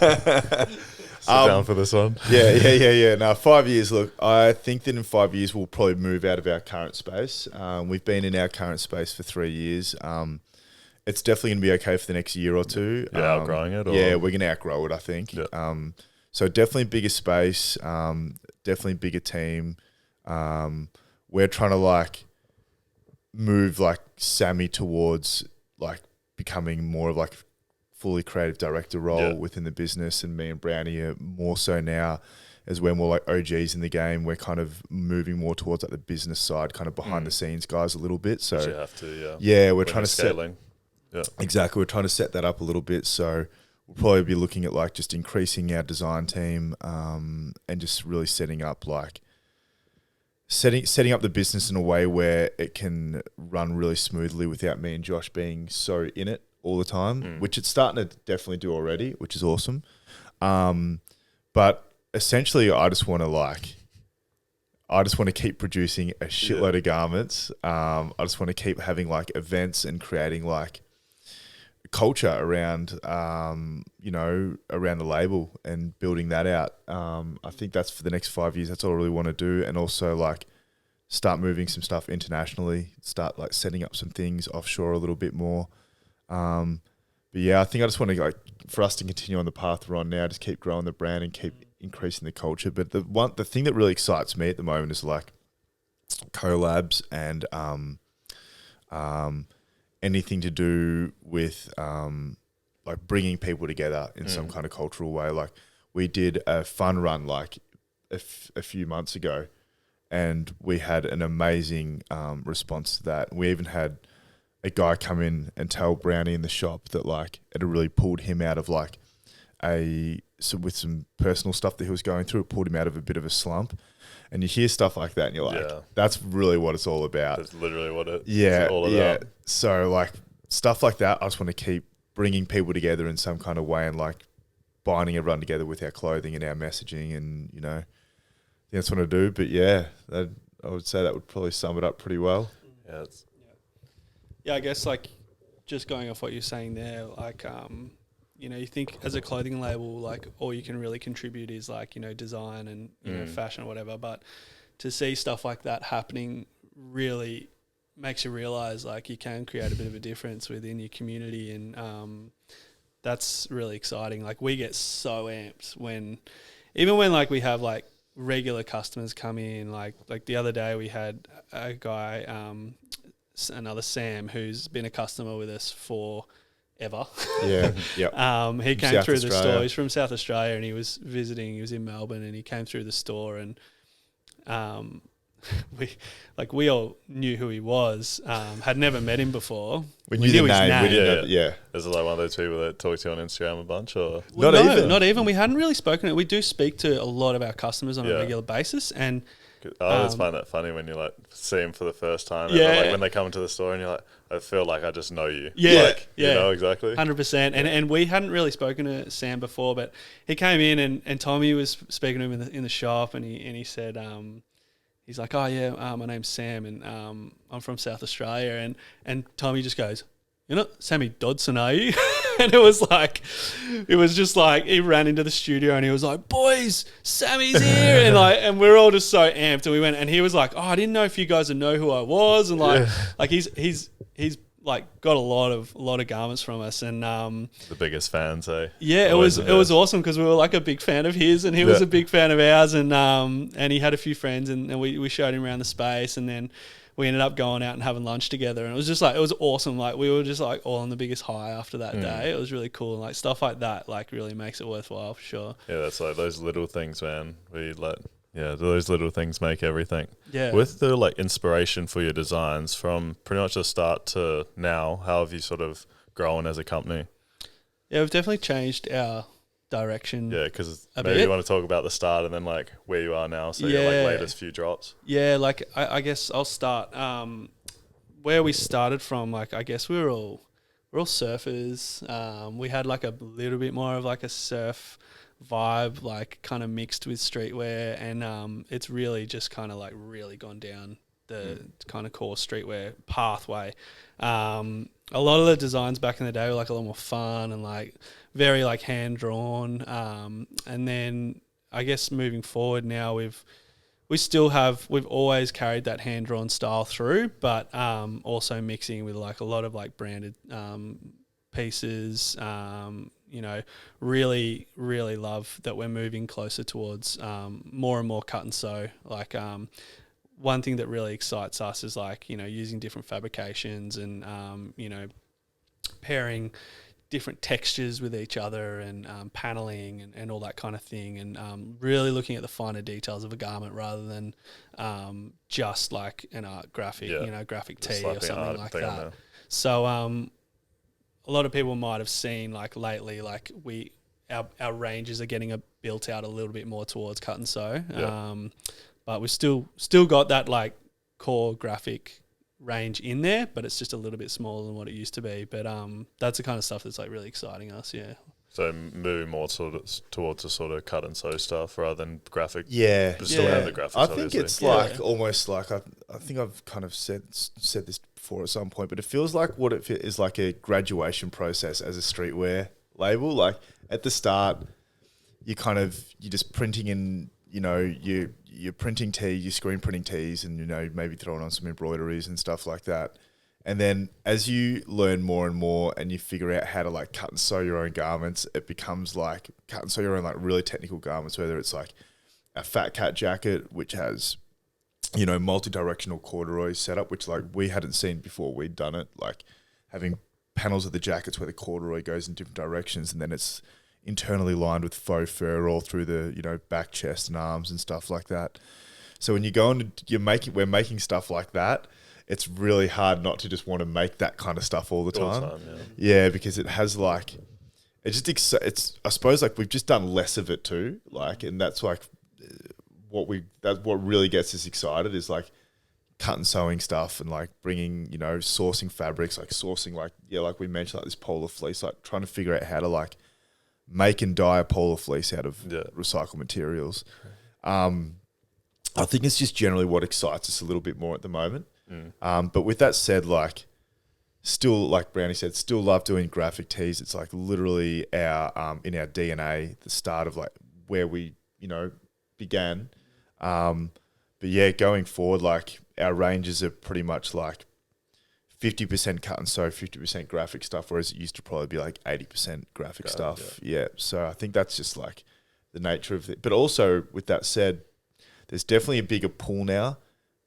Sit down for this one. Yeah. Now, 5 years, look, I think that in 5 years we'll probably move out of our current space. We've been in our current space for 3 years. It's definitely going to be okay for the next year or two. Yeah, outgrowing it? Or? Yeah, we're going to outgrow it, I think. Yeah. So definitely bigger space, definitely bigger team. We're trying to like move like Sammy towards like becoming more of like fully creative director role within the business, and me and Brownie are more so now as we're more like OGs in the game. We're kind of moving more towards like the business side, kind of behind the scenes guys a little bit. So you have to, we're trying to scaling. Exactly, we're trying to set that up a little bit. So we'll probably be looking at like just increasing our design team, and just really setting up the business in a way where it can run really smoothly without me and Josh being so in it all the time, which it's starting to definitely do already, which is awesome. But essentially, I just want to keep producing a shitload of garments. I just want to keep having like events and creating like culture around, around the label and building that out. I think that's for the next 5 years. That's all I really want to do. And also like start moving some stuff internationally, start like setting up some things offshore a little bit more. But yeah, I think I just want to for us to continue on the path we're on now, just keep growing the brand and keep increasing the culture. But the thing that really excites me at the moment is like collabs and anything to do with like bringing people together in some kind of cultural way. Like we did a fun run like a few months ago, and we had an amazing response to that. We even had a guy come in and tell Brownie in the shop that like it really pulled him out of like with some personal stuff that he was going through. It pulled him out of a bit of a slump. And you hear stuff like that and you're like, that's really what it's all about. That's literally what it's about. all Yeah. So like stuff like that, I just want to keep bringing people together in some kind of way and like binding everyone together with our clothing and our messaging, and that's what I do. But yeah, I would say that would probably sum it up pretty well. Yeah, I guess like just going off what you're saying there, like you think as a clothing label, like all you can really contribute is like design and fashion or whatever. But to see stuff like that happening really makes you realize like you can create a bit of a difference within your community, and that's really exciting. Like we get so amped when like we have like regular customers come in. Like the other day we had a guy, another Sam, who's been a customer with us for ever. Yeah. Yep. He came through the store. He's from South Australia, and he was visiting. He was in Melbourne, and he came through the store, and we all knew who he was. Had never met him before. We knew his name. Yeah. Is it like one of those people that talk to you on Instagram a bunch, or not even? We hadn't really spoken. We do speak to a lot of our customers on a regular basis, and I always find that funny when you like see them for the first time. Yeah. Like when they come into the store and you're like, I feel like I just know you. Yeah. Like, you know exactly. 100%. And we hadn't really spoken to Sam before, but he came in and Tommy was speaking to him in the shop, and he said, he's like, oh yeah, my name's Sam, and I'm from South Australia, and Tommy just goes, you're not Sammy Dodson, are you? And it was just like he ran into the studio and he was like, boys, Sammy's here, and we're all just so amped, and we went, and he was like, oh, I didn't know if you guys would know who I was, and like he's like got a lot of garments from us, and the biggest fans, eh? Yeah, it was awesome because we were like a big fan of his, and he was a big fan of ours, and he had a few friends, and we showed him around the space, and then we ended up going out and having lunch together, and it was just like, it was awesome. Like we were just like all on the biggest high after that day. It was really cool, and like stuff like that like really makes it worthwhile for sure. Yeah, that's like those little things, man. Those little things make everything. Yeah. With the like inspiration for your designs from pretty much the start to now, how have you sort of grown as a company? Yeah, we've definitely changed our direction. Yeah, because maybe you want to talk about the start and then like where you are now. So your like latest few drops. Yeah, like I guess I'll start where we started from. Like I guess we're all surfers. We had like a little bit more of like a surf vibe, like kind of mixed with streetwear, and it's really just kind of like really gone down the kind of core streetwear pathway. A lot of the designs back in the day were like a lot more fun and like very like hand drawn. And then I guess moving forward now we've always carried that hand drawn style through, but also mixing with like a lot of like branded pieces. Really, really love that we're moving closer towards more and more cut and sew. Like one thing that really excites us is like, using different fabrications and, pairing different textures with each other and paneling and all that kind of thing, and really looking at the finer details of a garment rather than just like an art graphic, graphic tee or something like that. So a lot of people might have seen like lately, like our ranges are getting built out a little bit more towards cut and sew. But we've still got that like core graphic range in there, but it's just a little bit smaller than what it used to be. But that's the kind of stuff that's like really exciting us. Yeah. So moving more towards the sort of cut and sew stuff rather than graphic. Yeah. But still have the graphics. I think it's like almost like I think I've kind of said this before at some point, but it feels like what it is like a graduation process as a streetwear label. Like at the start, you're just printing in, you're printing tees, you're screen printing tees, and maybe throwing on some embroideries and stuff like that. And then as you learn more and more and you figure out how to like cut and sew your own garments, it becomes like cut and sew your own like really technical garments, whether it's like a Fat Cat jacket, which has, multi-directional corduroy setup, which like we hadn't seen before we'd done it, like having panels of the jackets where the corduroy goes in different directions, and then it's internally lined with faux fur all through the, back, chest and arms and stuff like that. So when you go on, we're making stuff like that, it's really hard not to just want to make that kind of stuff all the time. Yeah, because it has like, it's I suppose like we've just done less of it too. Like, and that's like that's what really gets us excited is like cut and sewing stuff and like bringing, sourcing fabrics, like sourcing like we mentioned, like this polar fleece, like trying to figure out how to like make and dye a polar fleece out of recycled materials. I think it's just generally what excites us a little bit more at the moment. But with that said, like still, like Brownie said, still love doing graphic tees. It's like literally our in our DNA, the start of like where we began. But yeah, going forward, like our ranges are pretty much like 50% cut and sew, 50% graphic stuff, whereas it used to probably be like 80% graphic stuff. Yeah. So I think that's just like the nature of it. But also with that said, there's definitely a bigger pull now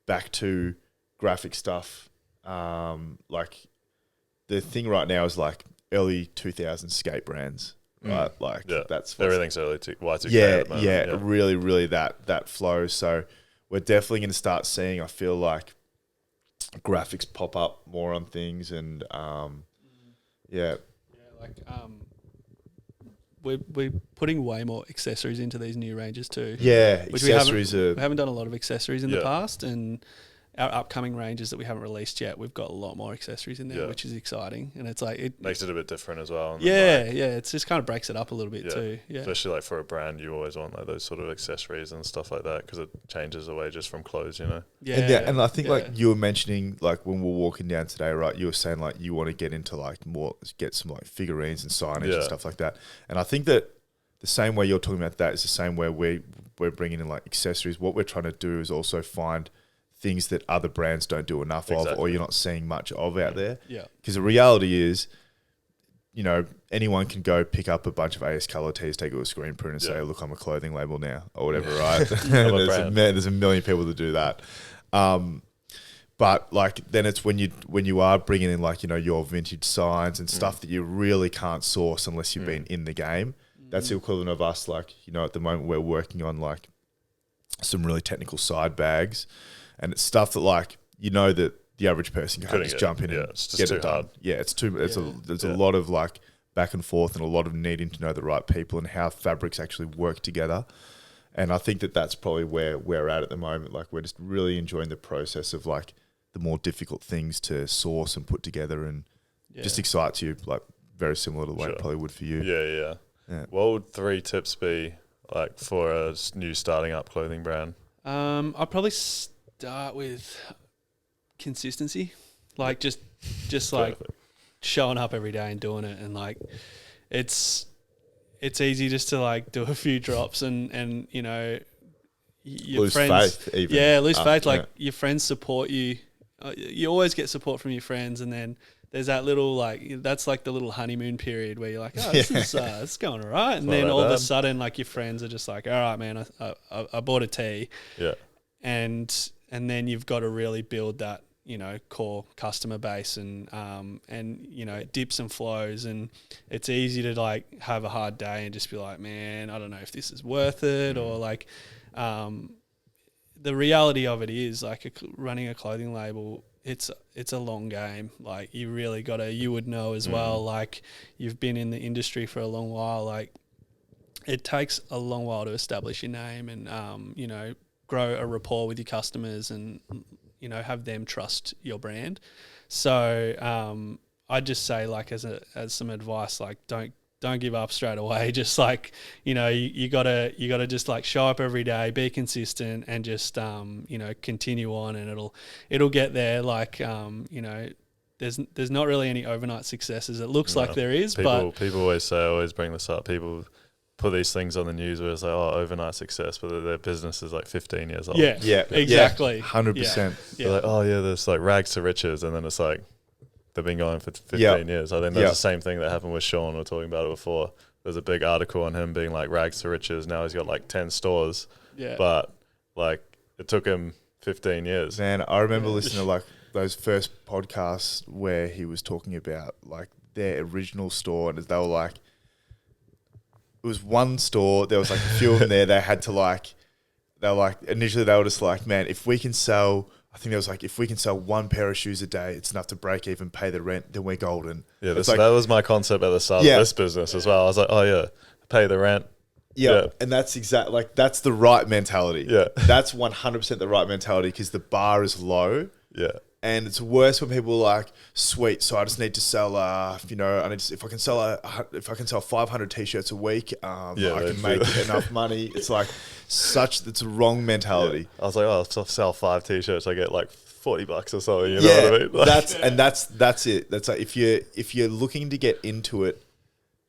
back to graphic stuff. Like the thing right now is like early 2000s skate brands, right? Like that's everything's early Y2K at the moment. Really, really that flow. So we're definitely going to start seeing, I feel like, graphics pop up more on things, and we're putting way more accessories into these new ranges too. Yeah, which accessories we haven't done a lot of accessories in the past, and our upcoming ranges that we haven't released yet, we've got a lot more accessories in there, which is exciting. And it's like it makes it a bit different as well. It's just kind of breaks it up a little bit too. Yeah, especially like for a brand, you always want like those sort of accessories and stuff like that because it changes away just from clothes, and I think like you were mentioning, like when we were walking down today, right? You were saying like you want to get into like get some like figurines and signage and stuff like that. And I think that the same way you're talking about that is the same way we're bringing in like accessories. What we're trying to do is also find things that other brands don't do enough of, or you're not seeing much of out there. Yeah. Because the reality is, anyone can go pick up a bunch of AS Color tees, take it to a screen print and say, look, I'm a clothing label now, or whatever, right? There's a million people that do that. But like, then it's when you are bringing in like, your vintage signs and stuff that you really can't source unless you've been in the game. That's the equivalent of us, like, at the moment we're working on like some really technical side bags. And it's stuff that like that the average person can't just jump in and get it done. Hard. Yeah, it's too. There's a lot of like back and forth and a lot of needing to know the right people and how fabrics actually work together. And I think that that's probably where we're at the moment. Like we're just really enjoying the process of like the more difficult things to source and put together, and just excites you, like very similar to the way it probably would for you. Yeah. What would 3 tips be like for a new starting up clothing brand? I'd probably start with consistency, like just like showing up every day and doing it, and like it's easy just to like do a few drops and your lose friends, faith even. Lose faith. Like your friends support you. You always get support from your friends, and then there's that little like that's like the little honeymoon period where you're like, oh, this is going all right, and then all of a sudden like your friends are just like, all right, man, I bought a tee, and then you've got to really build that core customer base and dips and flows, and it's easy to like have a hard day and just be like, man, I don't know if this is worth it, or like the reality of it is like running a clothing label, it's a long game. Like you really you would know as well, like you've been in the industry for a long while, like it takes a long while to establish your name and grow a rapport with your customers and have them trust your brand. So I'd just say like as some advice, like don't don't give up straight away. Just like, you gotta just like show up every day, be consistent, and just continue on, and it'll get there. Like there's not really any overnight successes. It looks like there is, people but always bring this up. People put these things on the news where it's like, oh, overnight success, but their business is like 15 years old. yeah, exactly, 100%. They're like, oh yeah, there's like rags to riches, and then it's like they've been going for 15 years. I think that's the same thing that happened with Sean. We were talking about it before. There's a big article on him being like rags to riches. Now he's got like 10 stores, but like it took him 15 years. Man, I remember listening to like those first podcasts where he was talking about like their original store, and they were like, it was one store. There was like a few of them there. They had to like, initially they were just like, man, if we can sell, I think there was like, if we can sell one pair of shoes a day, it's enough to break even, pay the rent, then we're golden. Yeah, that was my concept at the start of this business as well. I was like, oh yeah, pay the rent. Yeah, and that's that's the right mentality. Yeah, that's 100% the right mentality, because the bar is low. Yeah. And it's worse when people are like, sweet, so I just need to sell, if I can sell 500 t-shirts a week, I can make enough money. It's like it's a wrong mentality. Yeah. I was like, oh, if I sell 5 t-shirts, I get like $40 or something. You know what I mean? Like, that's it. That's like, if you're looking to get into it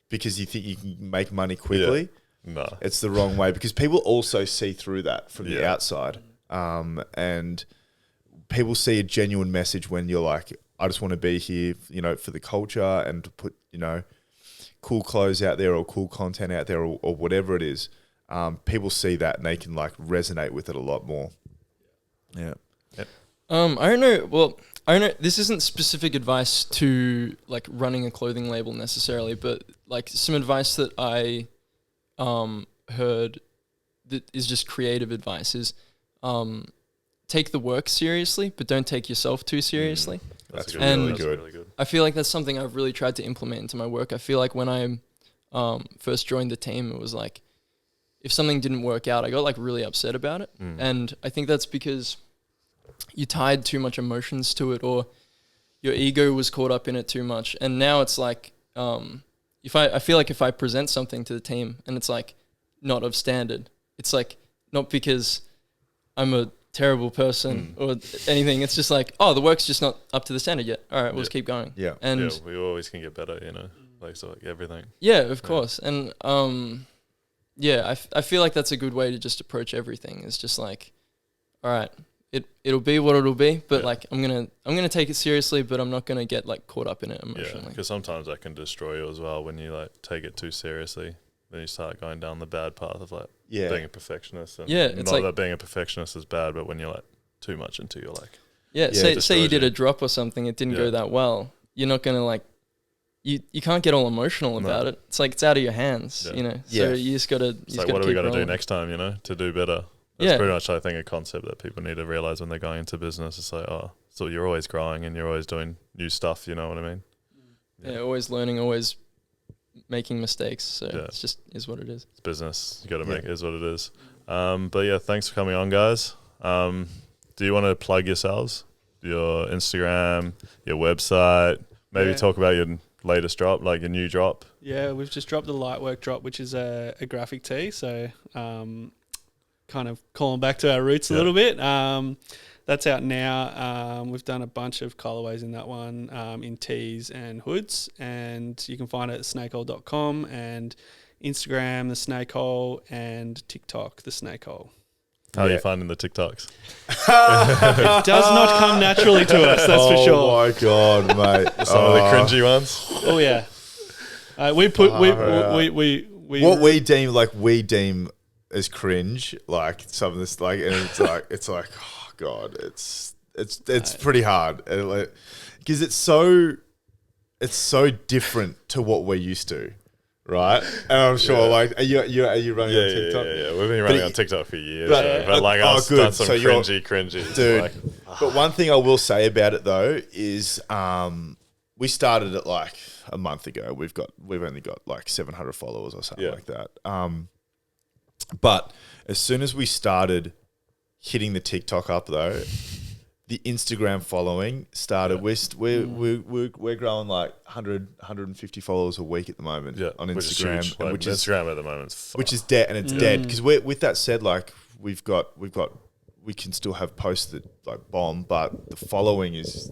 because you think you can make money quickly, no, it's the wrong way, because people also see through that from the outside, and people see a genuine message when you're like, I just want to be here, for the culture, and to put, cool clothes out there, or cool content out there, or whatever it is. People see that and they can like resonate with it a lot more. Yeah. I don't know. Well, I don't know. This isn't specific advice to like running a clothing label necessarily, but like some advice that I heard that is just creative advice is, take the work seriously, but don't take yourself too seriously. That's really good. I feel like that's something I've really tried to implement into my work. I feel like when I first joined the team, it was like, if something didn't work out, I got like really upset about it. And I think that's because you tied too much emotions to it, or your ego was caught up in it too much. And now it's like, I feel like if I present something to the team and it's like not of standard, it's like not because I'm a terrible person or anything. It's just like, oh, the work's just not up to the standard yet. All right, we'll just keep going. Yeah. And we always can get better, like everything. Yeah, of course. And I feel like that's a good way to just approach everything. It's just like, all right, it'll be what it'll be, but like I'm gonna take it seriously, but I'm not gonna get like caught up in it emotionally. Yeah, because sometimes that can destroy you as well when you like take it too seriously. Then you start going down the bad path of like being a perfectionist. And it's not like, that being a perfectionist is bad, but when you're like too much into your like say you did a drop or something, it didn't go that well. You're not gonna like you can't get all emotional about it. It's like it's out of your hands, So you just gotta. It's like, what are we gonna do next time? To do better. That's pretty much, I think, a concept that people need to realize when they're going into business. It's like, oh, so you're always growing and you're always doing new stuff. You know what I mean? Yeah, always learning, always making mistakes. So it's just is what it is. It's business. You got to make it is what it is. But yeah, thanks for coming on, guys. Do you want to plug yourselves? Your Instagram, your website, maybe talk about your latest drop, like your new drop? Yeah, we've just dropped the Lightwork drop, which is a graphic tee. So kind of calling back to our roots a little bit. That's out now. We've done a bunch of colorways in that one, in tees and hoods, and you can find it at thesnakehole.com, and Instagram, the Snake Hole, and TikTok, the Snake Hole. How are you finding the TikToks? It does not come naturally to us, that's for sure. Oh my god, mate! Some of the cringy ones. Oh yeah. What we deem as cringe, like some of this, like, and it's like, oh god, it's pretty hard, because it's so different to what we're used to, right? And I'm sure, like, are you running on TikTok? Yeah, we've been running on TikTok for years, but like I've done some cringy, dude. Like, but one thing I will say about it though is, we started it like a month ago. We've only got like 700 followers or something like that. But as soon as we started hitting the TikTok up though, the Instagram following started. We're growing like 100, 150 followers a week at the moment on Instagram, which is Instagram at the moment, which is dead, and it's dead because with that said, like we can still have posts that like bomb, but the following is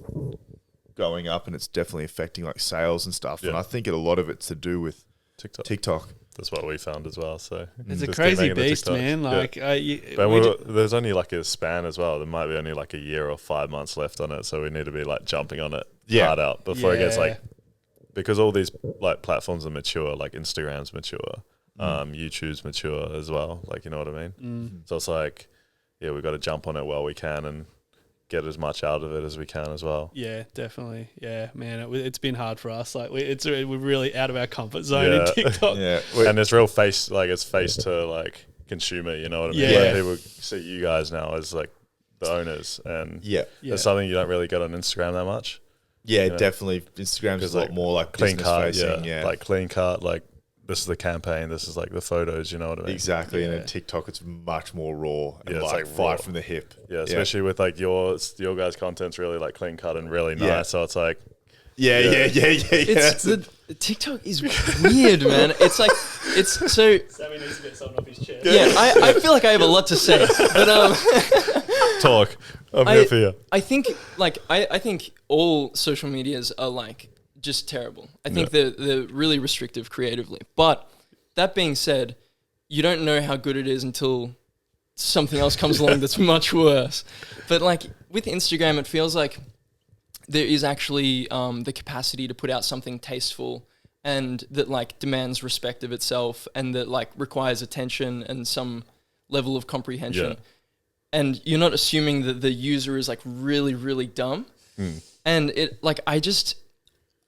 going up, and it's definitely affecting like sales and stuff. And I think a lot of it's to do with TikTok. That's what we found as well. So it's a crazy beast, man. Like, there's only like a span as well. There might be only like a year or 5 months left on it, so we need to be like jumping on it hard out before it gets like, because all these like platforms are mature. Like Instagram's mature, YouTube's mature as well. Like, you know what I mean? So it's like, we've got to jump on it while we can and get as much out of it as we can as well. Yeah, definitely. Yeah, man, it's been hard for us. Like we're really out of our comfort zone in TikTok. And it's real face to like consumer. You know what I mean? Like people see you guys now as like the owners, and it's something you don't really get on Instagram that much. Yeah, definitely. Instagram's a lot more like clean cut. facing, like clean cut. Like, this is the campaign, this is like the photos, you know what I mean? Exactly. And then TikTok, it's much more raw and like fire from the hip. Yeah, especially with like your guys' content's really like clean cut and really nice. So it's like It's TikTok is weird, man. It's like so. Sammy needs to get something off his chair. Yeah, I feel like I have a lot to say, but talk. I'm here for you. I think I think all social medias are like just terrible. I think they're really restrictive creatively. But that being said, you don't know how good it is until something else comes along that's much worse. But like with Instagram, it feels like there is actually the capacity to put out something tasteful and that like demands respect of itself and that like requires attention and some level of comprehension. Yeah. And you're not assuming that the user is like really, really dumb. And it like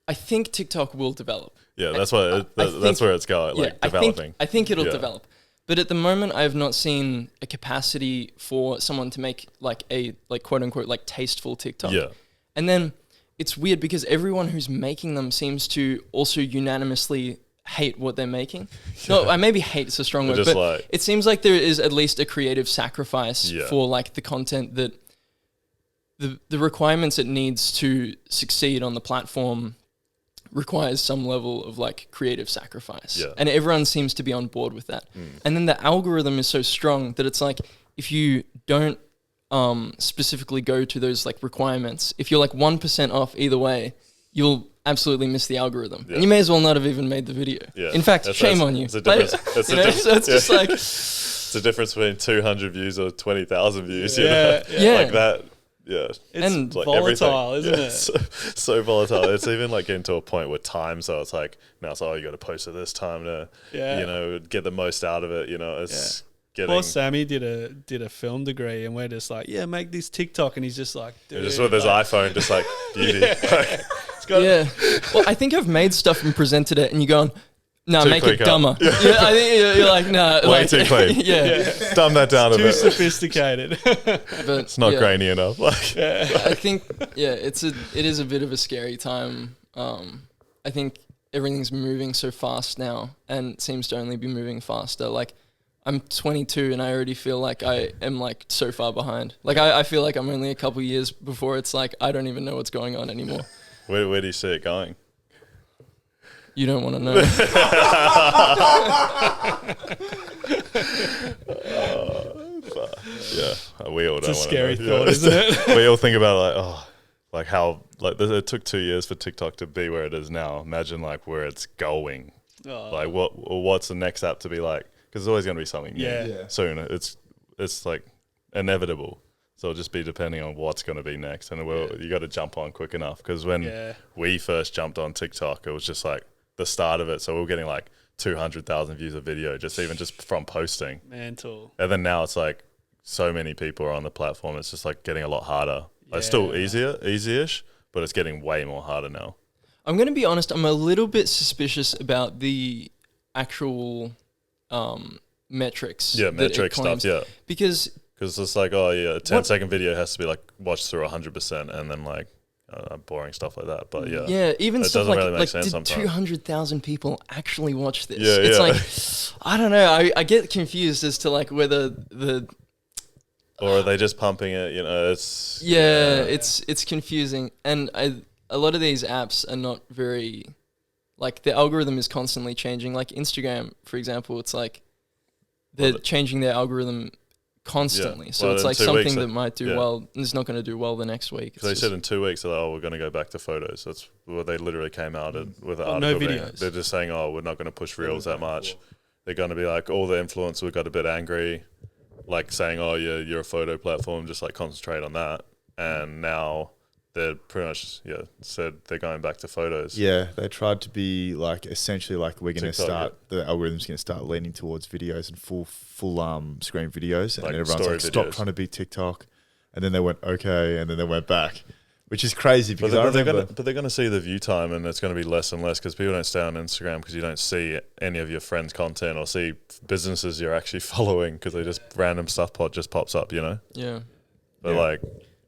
I think TikTok will develop. Yeah, that's where it's going, like developing. I think it'll develop. But at the moment, I have not seen a capacity for someone to make like a quote unquote like tasteful TikTok. Yeah. And then it's weird because everyone who's making them seems to also unanimously hate what they're making. No, maybe hate is a strong word, but like, it seems like there is at least a creative sacrifice for like the content that the requirements it needs to succeed on the platform requires some level of like creative sacrifice. Yeah. And everyone seems to be on board with that. And then the algorithm is so strong that it's like if you don't specifically go to those like requirements, if you're like 1% off either way, you'll absolutely miss the algorithm. And you may as well not have even made the video. Yeah. In fact, shame on you. It's a difference. So it's just like it's the difference between 200 views or 20,000 views. Yeah. Like that. Yeah, it's like volatile, isn't it? So volatile. It's even like getting to a point with time. So it's like now it's you got to post at this time to get the most out of it. You know, it's getting. Poor Sammy did a film degree, and we're just like, make this TikTok, and he's just like, just with his iPhone, just like beauty. Well, I think I've made stuff and presented it, and you're going, no, make it dumber. Yeah. I think you're like, no. Way too clean. Dumb that down a bit. Too sophisticated. But it's not grainy enough. Like, I think, it is a bit of a scary time. I think everything's moving so fast now and seems to only be moving faster. Like, I'm 22 and I already feel like I am like so far behind. Like, I feel like I'm only a couple years before it's like, I don't even know what's going on anymore. Where do you see it going? You don't want to know. We all don't want to know. It's a scary thought, isn't it? We all think about like how like it took 2 years for TikTok to be where it is now. Imagine like where it's going. Like what's the next app to be like? Because there's always going to be something new soon. It's like inevitable. So it'll just be depending on what's going to be next, and you got to jump on quick enough. Because when we first jumped on TikTok, it was just like the start of it. So we were getting like 200,000 views a video, just from posting. Mental. And then now it's like so many people are on the platform. It's just like getting a lot harder. Like still easy-ish, but it's getting way more harder now. I'm going to be honest. I'm a little bit suspicious about the actual metrics. Yeah, metric stuff. Yeah, because it's like, a 10-second video has to be like watched through 100%, and then like boring stuff like that. But even it stuff doesn't really make sense did sometimes. 200,000 people actually watch this? It's like, I don't know. I get confused as to like whether Or are they just pumping it? You know, it's it's confusing, and a lot of these apps are not very, like, the algorithm is constantly changing. Like Instagram, for example, it's like they're changing their algorithm constantly. So it's like something that might do well and it's not going to do well the next week. They said in 2 weeks, they're like, oh, we're going to go back to photos. That's what they literally came out with an article. No videos. They're just saying, oh, we're not going to push reels that much. They're going to be like, all the influencers got a bit angry, like saying, oh, yeah, you're a photo platform, just like concentrate on that. And now they're pretty much said they're going back to photos. Yeah, they tried to be like essentially like we're going to start the algorithm's going to start leaning towards videos and full screen videos, and Like everyone's like, videos. stop trying to be TikTok, and then they went okay, and then they went back, which is crazy because they're going to see the view time, and it's going to be less and less because people don't stay on Instagram because you don't see any of your friends' content or see businesses you're actually following because they just random stuff just pops up, you know. Yeah. But like,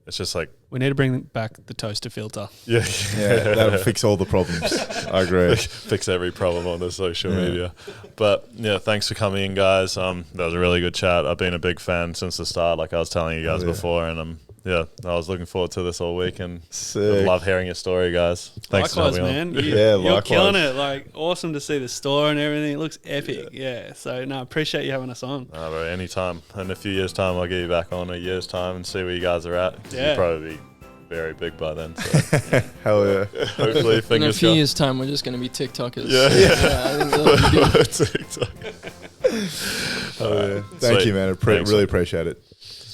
it's just like, we need to bring back the toaster filter. yeah, that'll fix all the problems. I agree. Fix every problem on the social media. But yeah, thanks for coming in, guys. That was a really good chat. I've been a big fan since the start, like I was telling you guys before, and I was looking forward to this all week, and I love hearing your story, guys. Thanks Likewise, for having man. me You're likewise. killing it. Like, awesome to see the store and everything. It looks epic. Yeah. So, no, appreciate you having us on. Bro, anytime. In a few years' time, I'll get you back on a year's time and see where you guys are at. Yeah. You'll probably be very big by then. So. Hell yeah. Hopefully, In a fingers few crossed. years' time, we're just going to be TikTokers. Yeah. I think that'll be good. TikTok. Thank Sweet. you, man. Thanks. Really appreciate it.